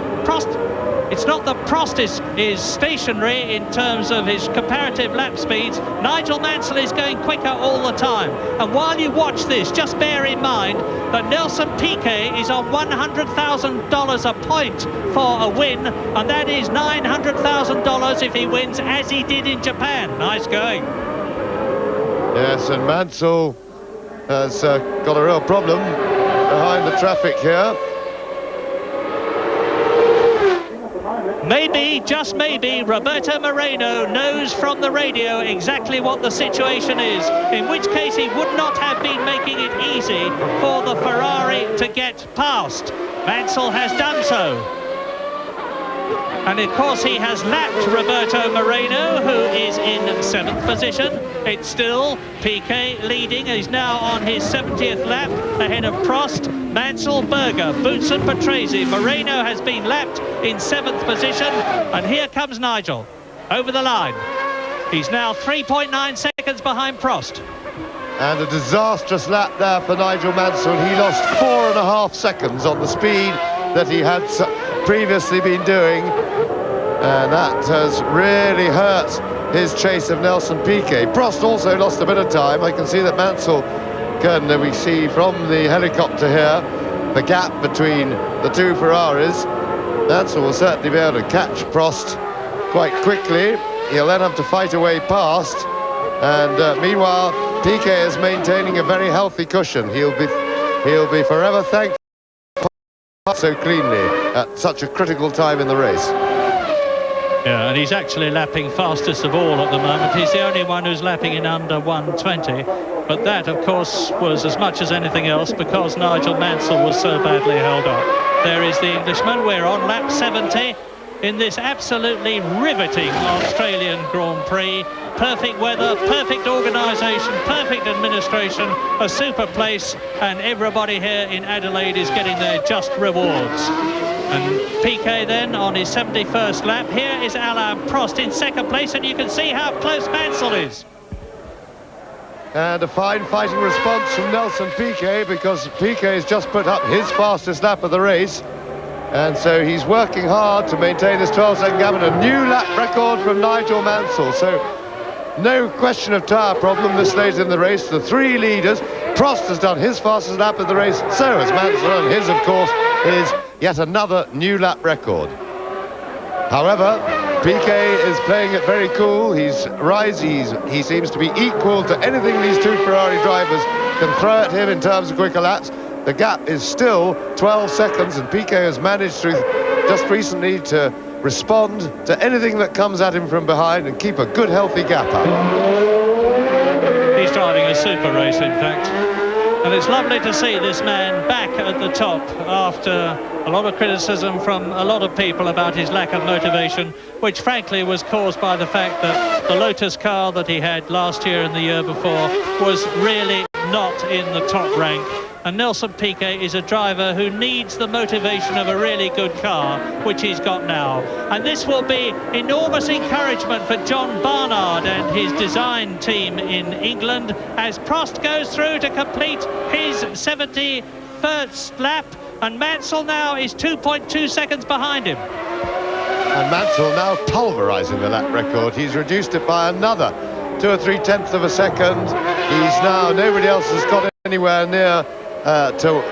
it's not that Prost is stationary in terms of his comparative lap speeds. Nigel Mansell is going quicker all the time. And while you watch this, just bear in mind that Nelson Piquet is on $100,000 a point for a win, and that is $900,000 if he wins, as he did in Japan. Nice going. Yes, and Mansell has got a real problem behind the traffic here. Maybe, just maybe, Roberto Moreno knows from the radio exactly what the situation is, in which case he would not have been making it easy for the Ferrari to get past. Mansell has done so. And of course he has lapped Roberto Moreno, who is in 7th position. It's still Piquet leading. He's now on his 70th lap ahead of Prost, Mansell, Berger, Boutsen, Patrese. Moreno has been lapped in 7th position, and here comes Nigel over the line. He's now 3.9 seconds behind Prost. And a disastrous lap there for Nigel Mansell. He lost 4.5 seconds on the speed that he had previously been doing, and that has really hurt his chase of Nelson Piquet. Prost also lost a bit of time. I can see that Mansell can, we see from the helicopter here, the gap between the two Ferraris. Mansell will certainly be able to catch Prost quite quickly. He'll then have to fight away past, and meanwhile Piquet is maintaining a very healthy cushion. He'll be forever thankful so cleanly at such a critical time in the race. Yeah, and he's actually lapping fastest of all at the moment. He's the only one who's lapping in under 1:20. But that, of course, was as much as anything else because Nigel Mansell was so badly held up. There is the Englishman. We're on lap 70 in this absolutely riveting Australian Grand Prix. Perfect weather, perfect organisation, perfect administration, a super place, and everybody here in Adelaide is getting their just rewards. And Piquet then on his 71st lap. Here is Alain Prost in second place, and you can see how close Mansell is. And a fine fighting response from Nelson Piquet, because Piquet has just put up his fastest lap of the race, and so he's working hard to maintain this 12-second gap, and a new lap record from Nigel Mansell. So no question of tyre problem this late in the race. The three leaders, Prost has done his fastest lap of the race, so has Mansell, and his, of course, is yet another new lap record. However, Piquet is playing it very cool. He seems to be equal to anything these two Ferrari drivers can throw at him in terms of quicker laps. The gap is still 12 seconds, and Piquet has managed through just recently to respond to anything that comes at him from behind and keep a good healthy gap up. He's driving a super race, in fact. And it's lovely to see this man back at the top after a lot of criticism from a lot of people about his lack of motivation, which frankly was caused by the fact that the Lotus car that he had last year and the year before was really not in the top rank. And Nelson Piquet is a driver who needs the motivation of a really good car, which he's got now. And this will be enormous encouragement for John Barnard and his design team in England as Prost goes through to complete his 71st lap, and Mansell now is 2.2 seconds behind him. And Mansell now pulverising the lap record. He's reduced it by another 2 or 3 tenths of a second. He's now, nobody else has got anywhere near to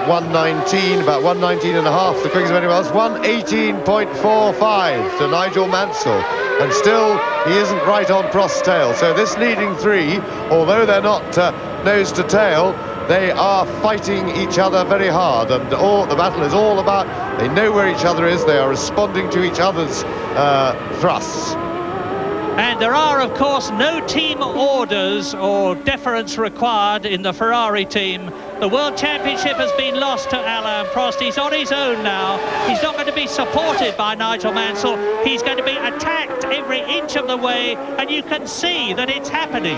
1:19, about 1:19 and a half, the quickest of anyone else. 1:18.45 to Nigel Mansell, and still he isn't right on Prost's tail. So this leading three, although they're not nose to tail, they are fighting each other very hard, and the battle is all about, they know where each other is, they are responding to each other's thrusts. And there are, of course, no team orders or deference required in the Ferrari team. The World Championship has been lost to Alain Prost. He's on his own now. He's not going to be supported by Nigel Mansell. He's going to be attacked every inch of the way, and you can see that it's happening.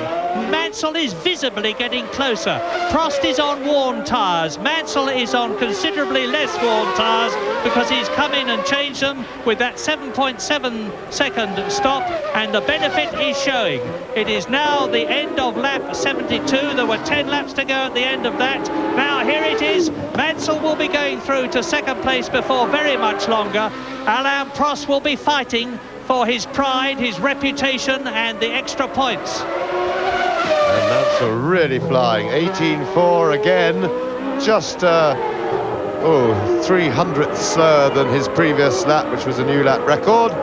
Mansell is visibly getting closer. Prost is on worn tyres. Mansell is on considerably less worn tyres because he's come in and changed them with that 7.7 second stop, and the benefit is showing. It is now the end of lap 72. There were 10 laps to go at the end of that. Now here it is. Mansell will be going through to second place before very much longer. Alain Prost will be fighting for his pride, his reputation, and the extra points. And Mansell really flying. 18.4 again. Just 300ths slower than his previous lap, which was a new lap record.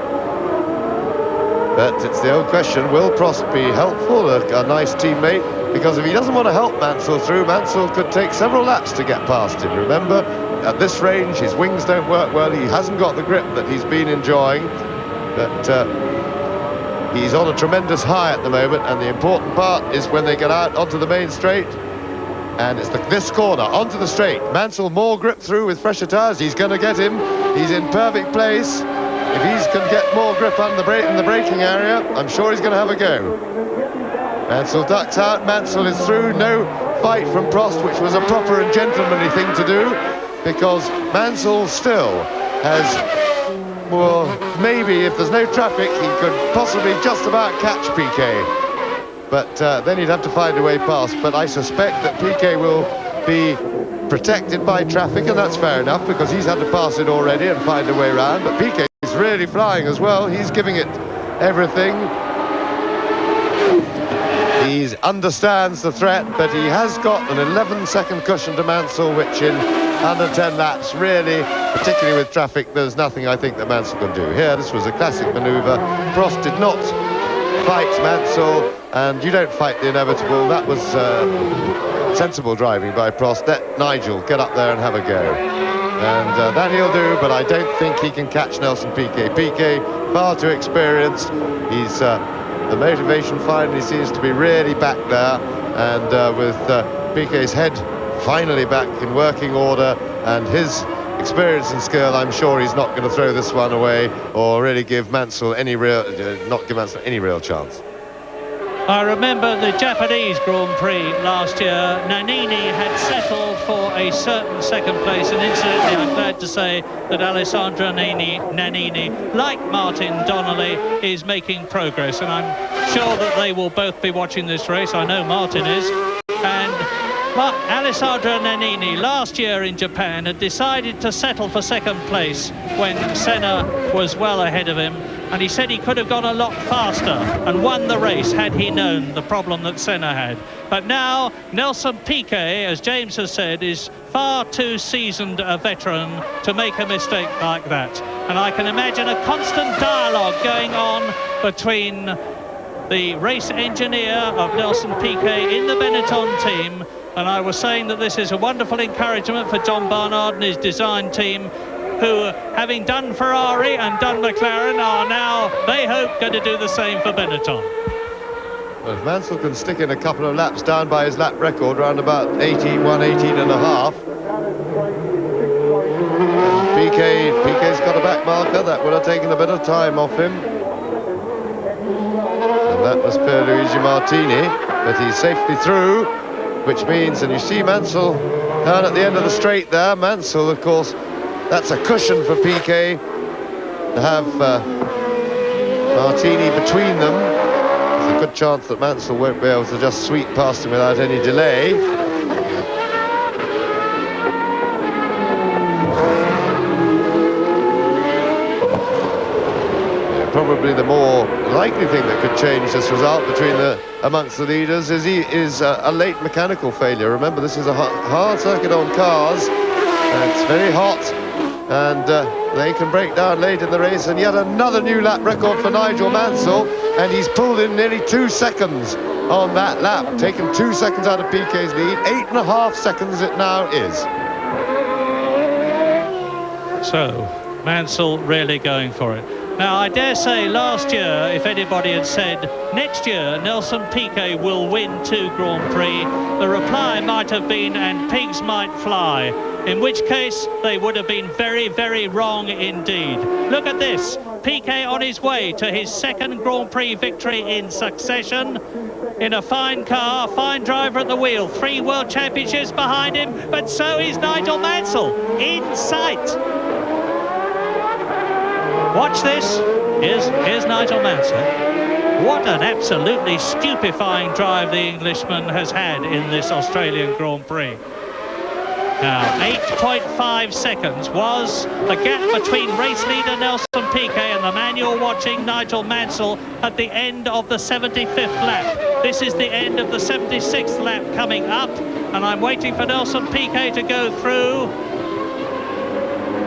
But it's the old question, will Prost be helpful, a nice teammate? Because if he doesn't want to help Mansell through, Mansell could take several laps to get past him. Remember, at this range, his wings don't work well. He hasn't got the grip that he's been enjoying. But he's on a tremendous high at the moment, and the important part is when they get out onto the main straight. And it's this corner, onto the straight. Mansell more grip through with fresher tyres. He's going to get him. He's in perfect place. If he can get more grip on the in the braking area, I'm sure he's going to have a go. Mansell ducks out. Mansell is through. No fight from Prost, which was a proper and gentlemanly thing to do, because Mansell still has, well, maybe if there's no traffic, he could possibly just about catch Piquet. But then he'd have to find a way past. But I suspect that Piquet will be protected by traffic, and that's fair enough because he's had to pass it already and find a way around. But Piquet is really flying as well. He's giving it everything. He understands the threat, but he has got an 11-second cushion to Mansell, which in under 10 laps, really, particularly with traffic, there's nothing I think that Mansell can do. Here, this was a classic manoeuvre. Prost did not fight Mansell, and you don't fight the inevitable. That was sensible driving by Prost. Let Nigel get up there and have a go. And that he'll do, but I don't think he can catch Nelson Piquet. Piquet, far too experienced. He's... the motivation finally seems to be really back there, and with Piquet's head finally back in working order and his experience and skill, I'm sure he's not going to throw this one away or really give Mansell any real, not give Mansell any real chance. I remember the Japanese Grand Prix last year. Nannini had settled for a certain second place, and incidentally, I'm glad to say that Alessandro Nannini, like Martin Donnelly, is making progress, and I'm sure that they will both be watching this race. I know Martin is. And Alessandro Nannini last year in Japan had decided to settle for second place when Senna was well ahead of him, and he said he could have gone a lot faster and won the race had he known the problem that Senna had. But now Nelson Piquet, as James has said, is far too seasoned a veteran to make a mistake like that, and I can imagine a constant dialogue going on between the race engineer of Nelson Piquet in the Benetton team. And I was saying that this is a wonderful encouragement for John Barnard and his design team, who, having done Ferrari and done McLaren, are now, they hope, going to do the same for Benetton. Well, if Mansell can stick in a couple of laps down by his lap record, round about 18 and a half. Piquet's got a back marker. That would have taken a bit of time off him. And that was Pierluigi Martini, but he's safely through, which means, and you see Mansell down at the end of the straight there. Mansell, of course, that's a cushion for Piquet to have Martini between them. There's a good chance that Mansell won't be able to just sweep past him without any delay. Probably the more likely thing that could change this result amongst the leaders is a late mechanical failure. Remember, this is a hard circuit on cars, and it's very hot, and they can break down late in the race. And yet another new lap record for Nigel Mansell, and he's pulled in nearly 2 seconds on that lap, taken 2 seconds out of Piquet's lead. 8.5 seconds it now is. So Mansell really going for it. Now, I dare say last year, if anybody had said next year Nelson Piquet will win 2 Grand Prix, the reply might have been, and pigs might fly, in which case they would have been very, very wrong indeed. Look at this, Piquet on his way to his 2nd Grand Prix victory in succession, in a fine car, fine driver at the wheel, 3 World Championships behind him, but so is Nigel Mansell, in sight. Watch this. Here's Nigel Mansell. What an absolutely stupefying drive the Englishman has had in this Australian Grand Prix. Now, 8.5 seconds was the gap between race leader Nelson Piquet and the man you're watching, Nigel Mansell, at the end of the 75th lap. This is the end of the 76th lap coming up, and I'm waiting for Nelson Piquet to go through.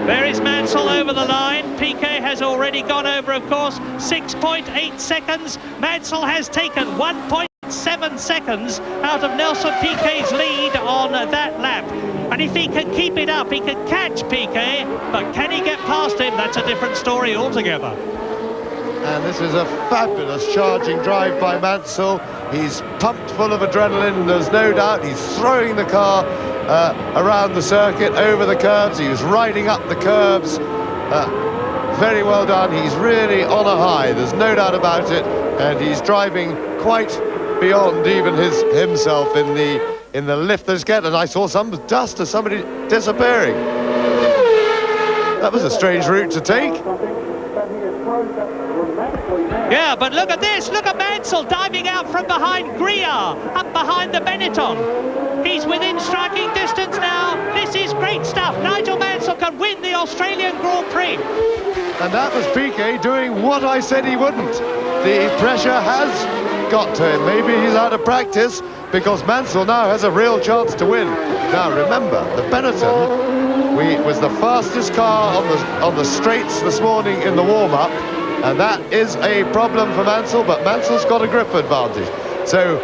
There is Mansell over the line. Piquet has already gone over, of course, 6.8 seconds. Mansell has taken 1.7 seconds out of Nelson Piquet's lead on that lap. And if he can keep it up, he can catch Piquet, but can he get past him? That's a different story altogether. And this is a fabulous charging drive by Mansell. He's pumped full of adrenaline, there's no doubt. He's throwing the car around the circuit, over the curves. He was riding up the curves. Very well done. He's really on a high, there's no doubt about it. And he's driving quite beyond even himself in the lifters get. And I saw some dust of somebody disappearing. That was a strange route to take. Yeah, but look at this. Look at Mansell diving out from behind Griard, up behind the Benetton. He's within striking distance now. This is great stuff. Nigel Mansell can win the Australian Grand Prix. And that was Piquet doing what I said he wouldn't. The pressure has got to him. Maybe he's out of practice, because Mansell now has a real chance to win. Now remember, the Benetton was the fastest car on the straights this morning in the warm-up, and that is a problem for Mansell, but Mansell's got a grip advantage. So,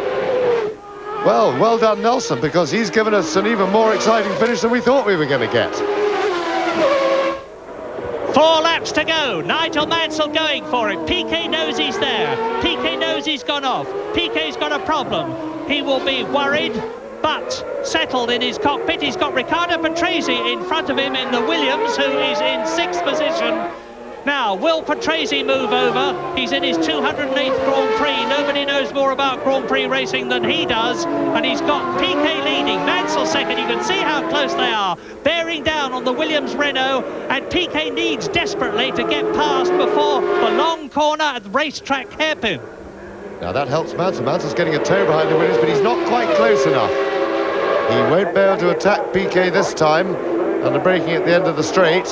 well done Nelson, because he's given us an even more exciting finish than we thought we were going to get. 4 laps to go. Nigel Mansell going for it. Piquet knows he's there. Piquet knows he's gone off. Piquet's got a problem. He will be worried, but settled in his cockpit. He's got Riccardo Patrese in front of him in the Williams, who is in 6th position. Now, will Patrese move over? He's in his 208th Grand Prix. Nobody knows more about Grand Prix racing than he does. And he's got Piquet leading, Mansell second. You can see how close they are, bearing down on the Williams Renault. And Piquet needs desperately to get past before the long corner at the racetrack hairpin. Now that helps Mansell. Mansell's getting a toe behind the Williams, but he's not quite close enough. He won't be able to attack Piquet this time under braking at the end of the straight.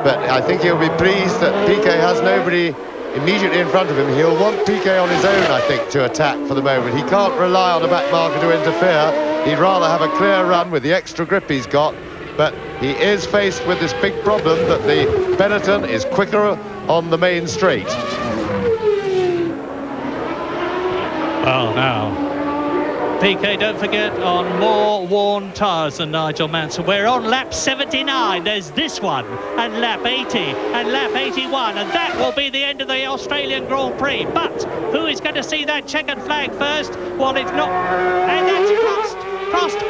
But I think he'll be pleased that Piquet has nobody immediately in front of him. He'll want Piquet on his own, I think, to attack for the moment. He can't rely on a back marker to interfere. He'd rather have a clear run with the extra grip he's got. But he is faced with this big problem that the Benetton is quicker on the main straight. Well, now, Piquet, don't forget, on more worn tyres than Nigel Mansell. We're on lap 79. There's this one, and lap 80, and lap 81, and that will be the end of the Australian Grand Prix. But who is going to see that checkered flag first? Well, it's not. And that's Prost.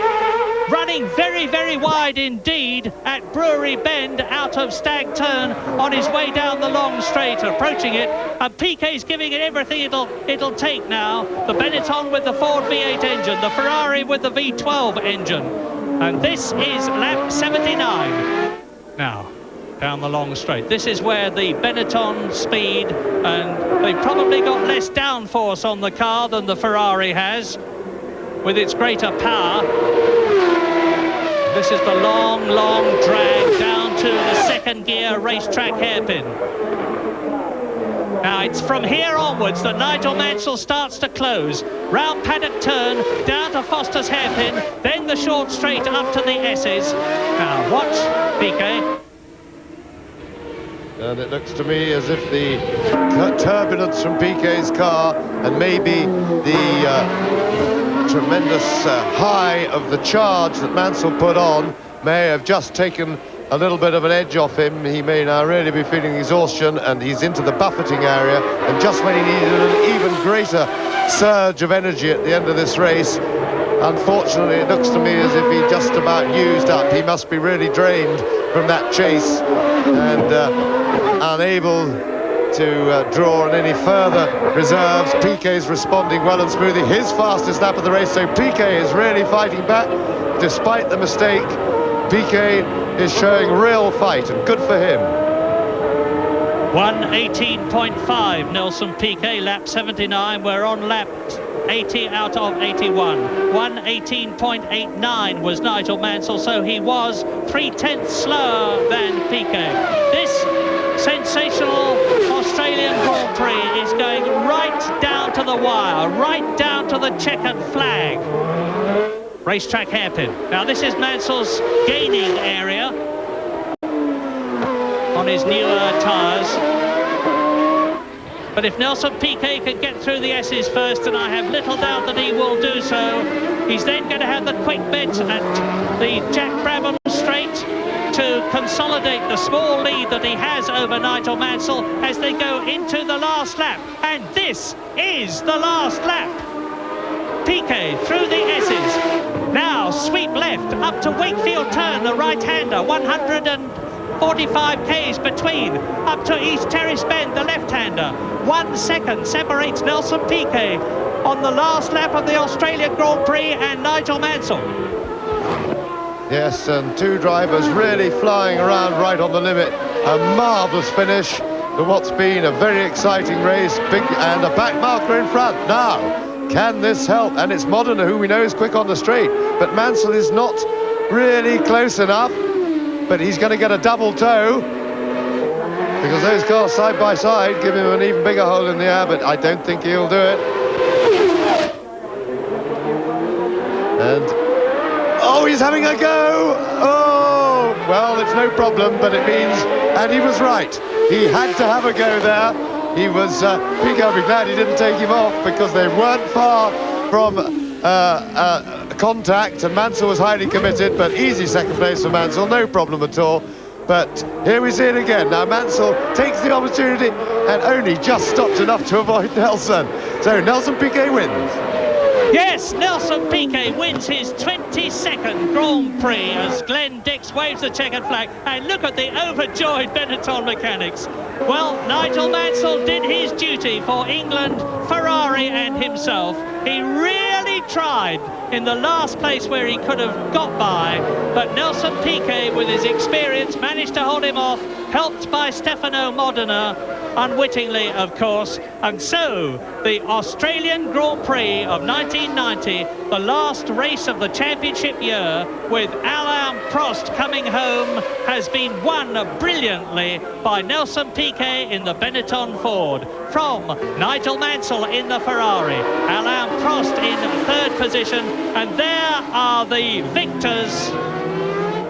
Running very, very wide indeed at Brewery Bend out of Stag Turn on his way down the long straight, approaching it, and Piquet's giving it everything it'll take now. The Benetton with the Ford V8 engine, the Ferrari with the V12 engine, and this is lap 79. Now, down the long straight. This is where the Benetton speed, and they've probably got less downforce on the car than the Ferrari has, with its greater power. This is the long, long drag down to the second gear racetrack hairpin. Now it's from here onwards that Nigel Mansell starts to close. Round Paddock Turn, down to Foster's hairpin, then the short straight up to the S's. Now watch Piquet. And it looks to me as if the turbulence from Piquet's car and maybe the tremendous high of the charge that Mansell put on may have just taken a little bit of an edge off him. He may now really be feeling exhaustion, and he's into the buffeting area, and just when he needed an even greater surge of energy at the end of this race, unfortunately it looks to me as if he just about used up. He must be really drained from that chase and unable to draw on any further reserves. Piquet's responding well and smoothly. His fastest lap of the race, so Piquet is really fighting back despite the mistake. Piquet is showing real fight, and good for him. 1:18.5 Nelson Piquet, lap 79. We're on lap 80 out of 81. 1:18.89 was Nigel Mansell, so he was 3/10 slower than Piquet. This sensational Australian Grand Prix is going right down to the wire, right down to the checkered flag. Racetrack hairpin. Now this is Mansell's gaining area on his newer tyres. But if Nelson Piquet can get through the S's first, and I have little doubt that he will do so, he's then going to have the quick bit at the Jack Brabham straight to consolidate the small lead that he has over Nigel Mansell as they go into the last lap. And this is the last lap. Piquet through the S's. Now sweep left up to Wakefield Turn, the right-hander, 145 k's between, up to East Terrace Bend, the left-hander. 1 second separates Nelson Piquet on the last lap of the Australian Grand Prix and Nigel Mansell. Yes, and two drivers really flying around right on the limit. A marvellous finish to what's been a very exciting race. Big, and a back marker in front. Now, Can this help? And it's Modena, who we know is quick on the straight, but Mansell is not really close enough, but he's going to get a double toe, because those cars side by side give him an even bigger hole in the air, but I don't think he'll do it. And oh, he's having a go. Oh, well, it's no problem, but it means, and he was right, he had to have a go there. He was Piquet will be glad he didn't take him off, because they weren't far from contact, and Mansell was highly committed, but easy second place for Mansell, no problem at all. But here we see it again. Now Mansell takes the opportunity and only just stopped enough to avoid Nelson. So Nelson Piquet wins. Yes, Nelson Piquet wins his 22nd Grand Prix as Glenn Dix waves the checkered flag. And look at the overjoyed Benetton mechanics. Well, Nigel Mansell did his duty for England, Ferrari and himself. He really tried in the last place where he could have got by, but Nelson Piquet, with his experience, managed to hold him off, helped by Stefano Modena, unwittingly of course. And so the Australian Grand Prix of 1990, the last race of the championship year, with Alain Prost coming home, has been won brilliantly by Nelson Piquet in the Benetton Ford, from Nigel Mansell in the Ferrari, Alain Prost in third position, and there are the victors,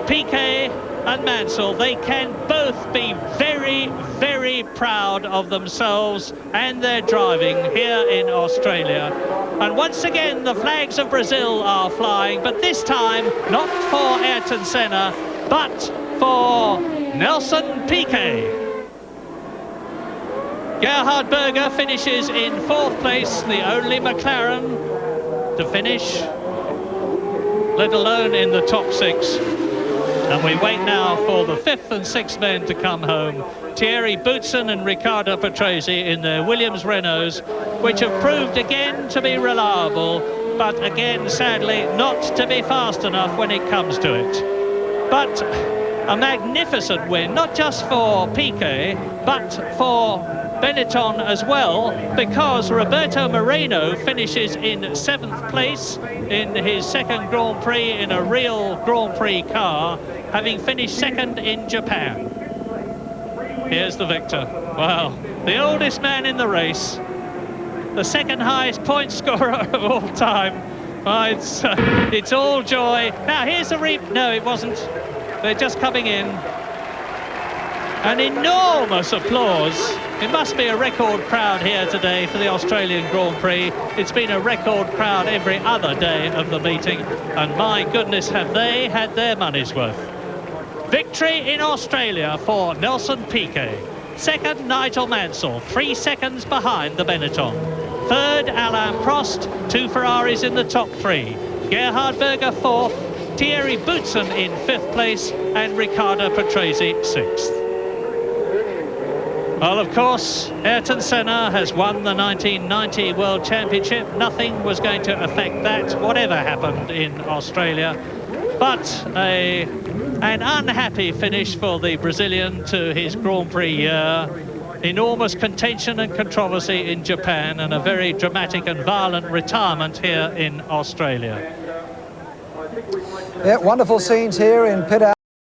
Piquet and Mansell. They can both be very, very proud of themselves and their driving here in Australia. And once again, the flags of Brazil are flying, but this time not for Ayrton Senna, but for Nelson Piquet. Gerhard Berger finishes in fourth place, the only McLaren to finish, let alone in the top six. And we wait now for the fifth and sixth men to come home. Thierry Boutsen and Riccardo Patrese in their Williams Renaults, which have proved again to be reliable, but again, sadly, not to be fast enough when it comes to it. But a magnificent win, not just for Piquet, but for Benetton as well, because Roberto Moreno finishes in seventh place in his second Grand Prix in a real Grand Prix car, having finished second in Japan. Here's the victor. Wow, the oldest man in the race, the second highest point scorer of all time. It's all joy. Now here's the no, it wasn't. They're just coming in. An enormous applause. It must be a record crowd here today for the Australian Grand Prix. It's been a record crowd every other day of the meeting, and my goodness, have they had their money's worth. Victory in Australia for Nelson Piquet. Second, Nigel Mansell, 3 seconds behind the Benetton. Third, Alain Prost, 2 Ferraris in the top 3. Gerhard Berger fourth, Thierry Boutsen in fifth place, and Riccardo Patrese sixth. Well, of course, Ayrton Senna has won the 1990 World Championship. Nothing was going to affect that, whatever happened in Australia. But an unhappy finish for the Brazilian to his Grand Prix year. Enormous contention and controversy in Japan, and a very dramatic and violent retirement here in Australia. Yeah, wonderful scenes here in pit.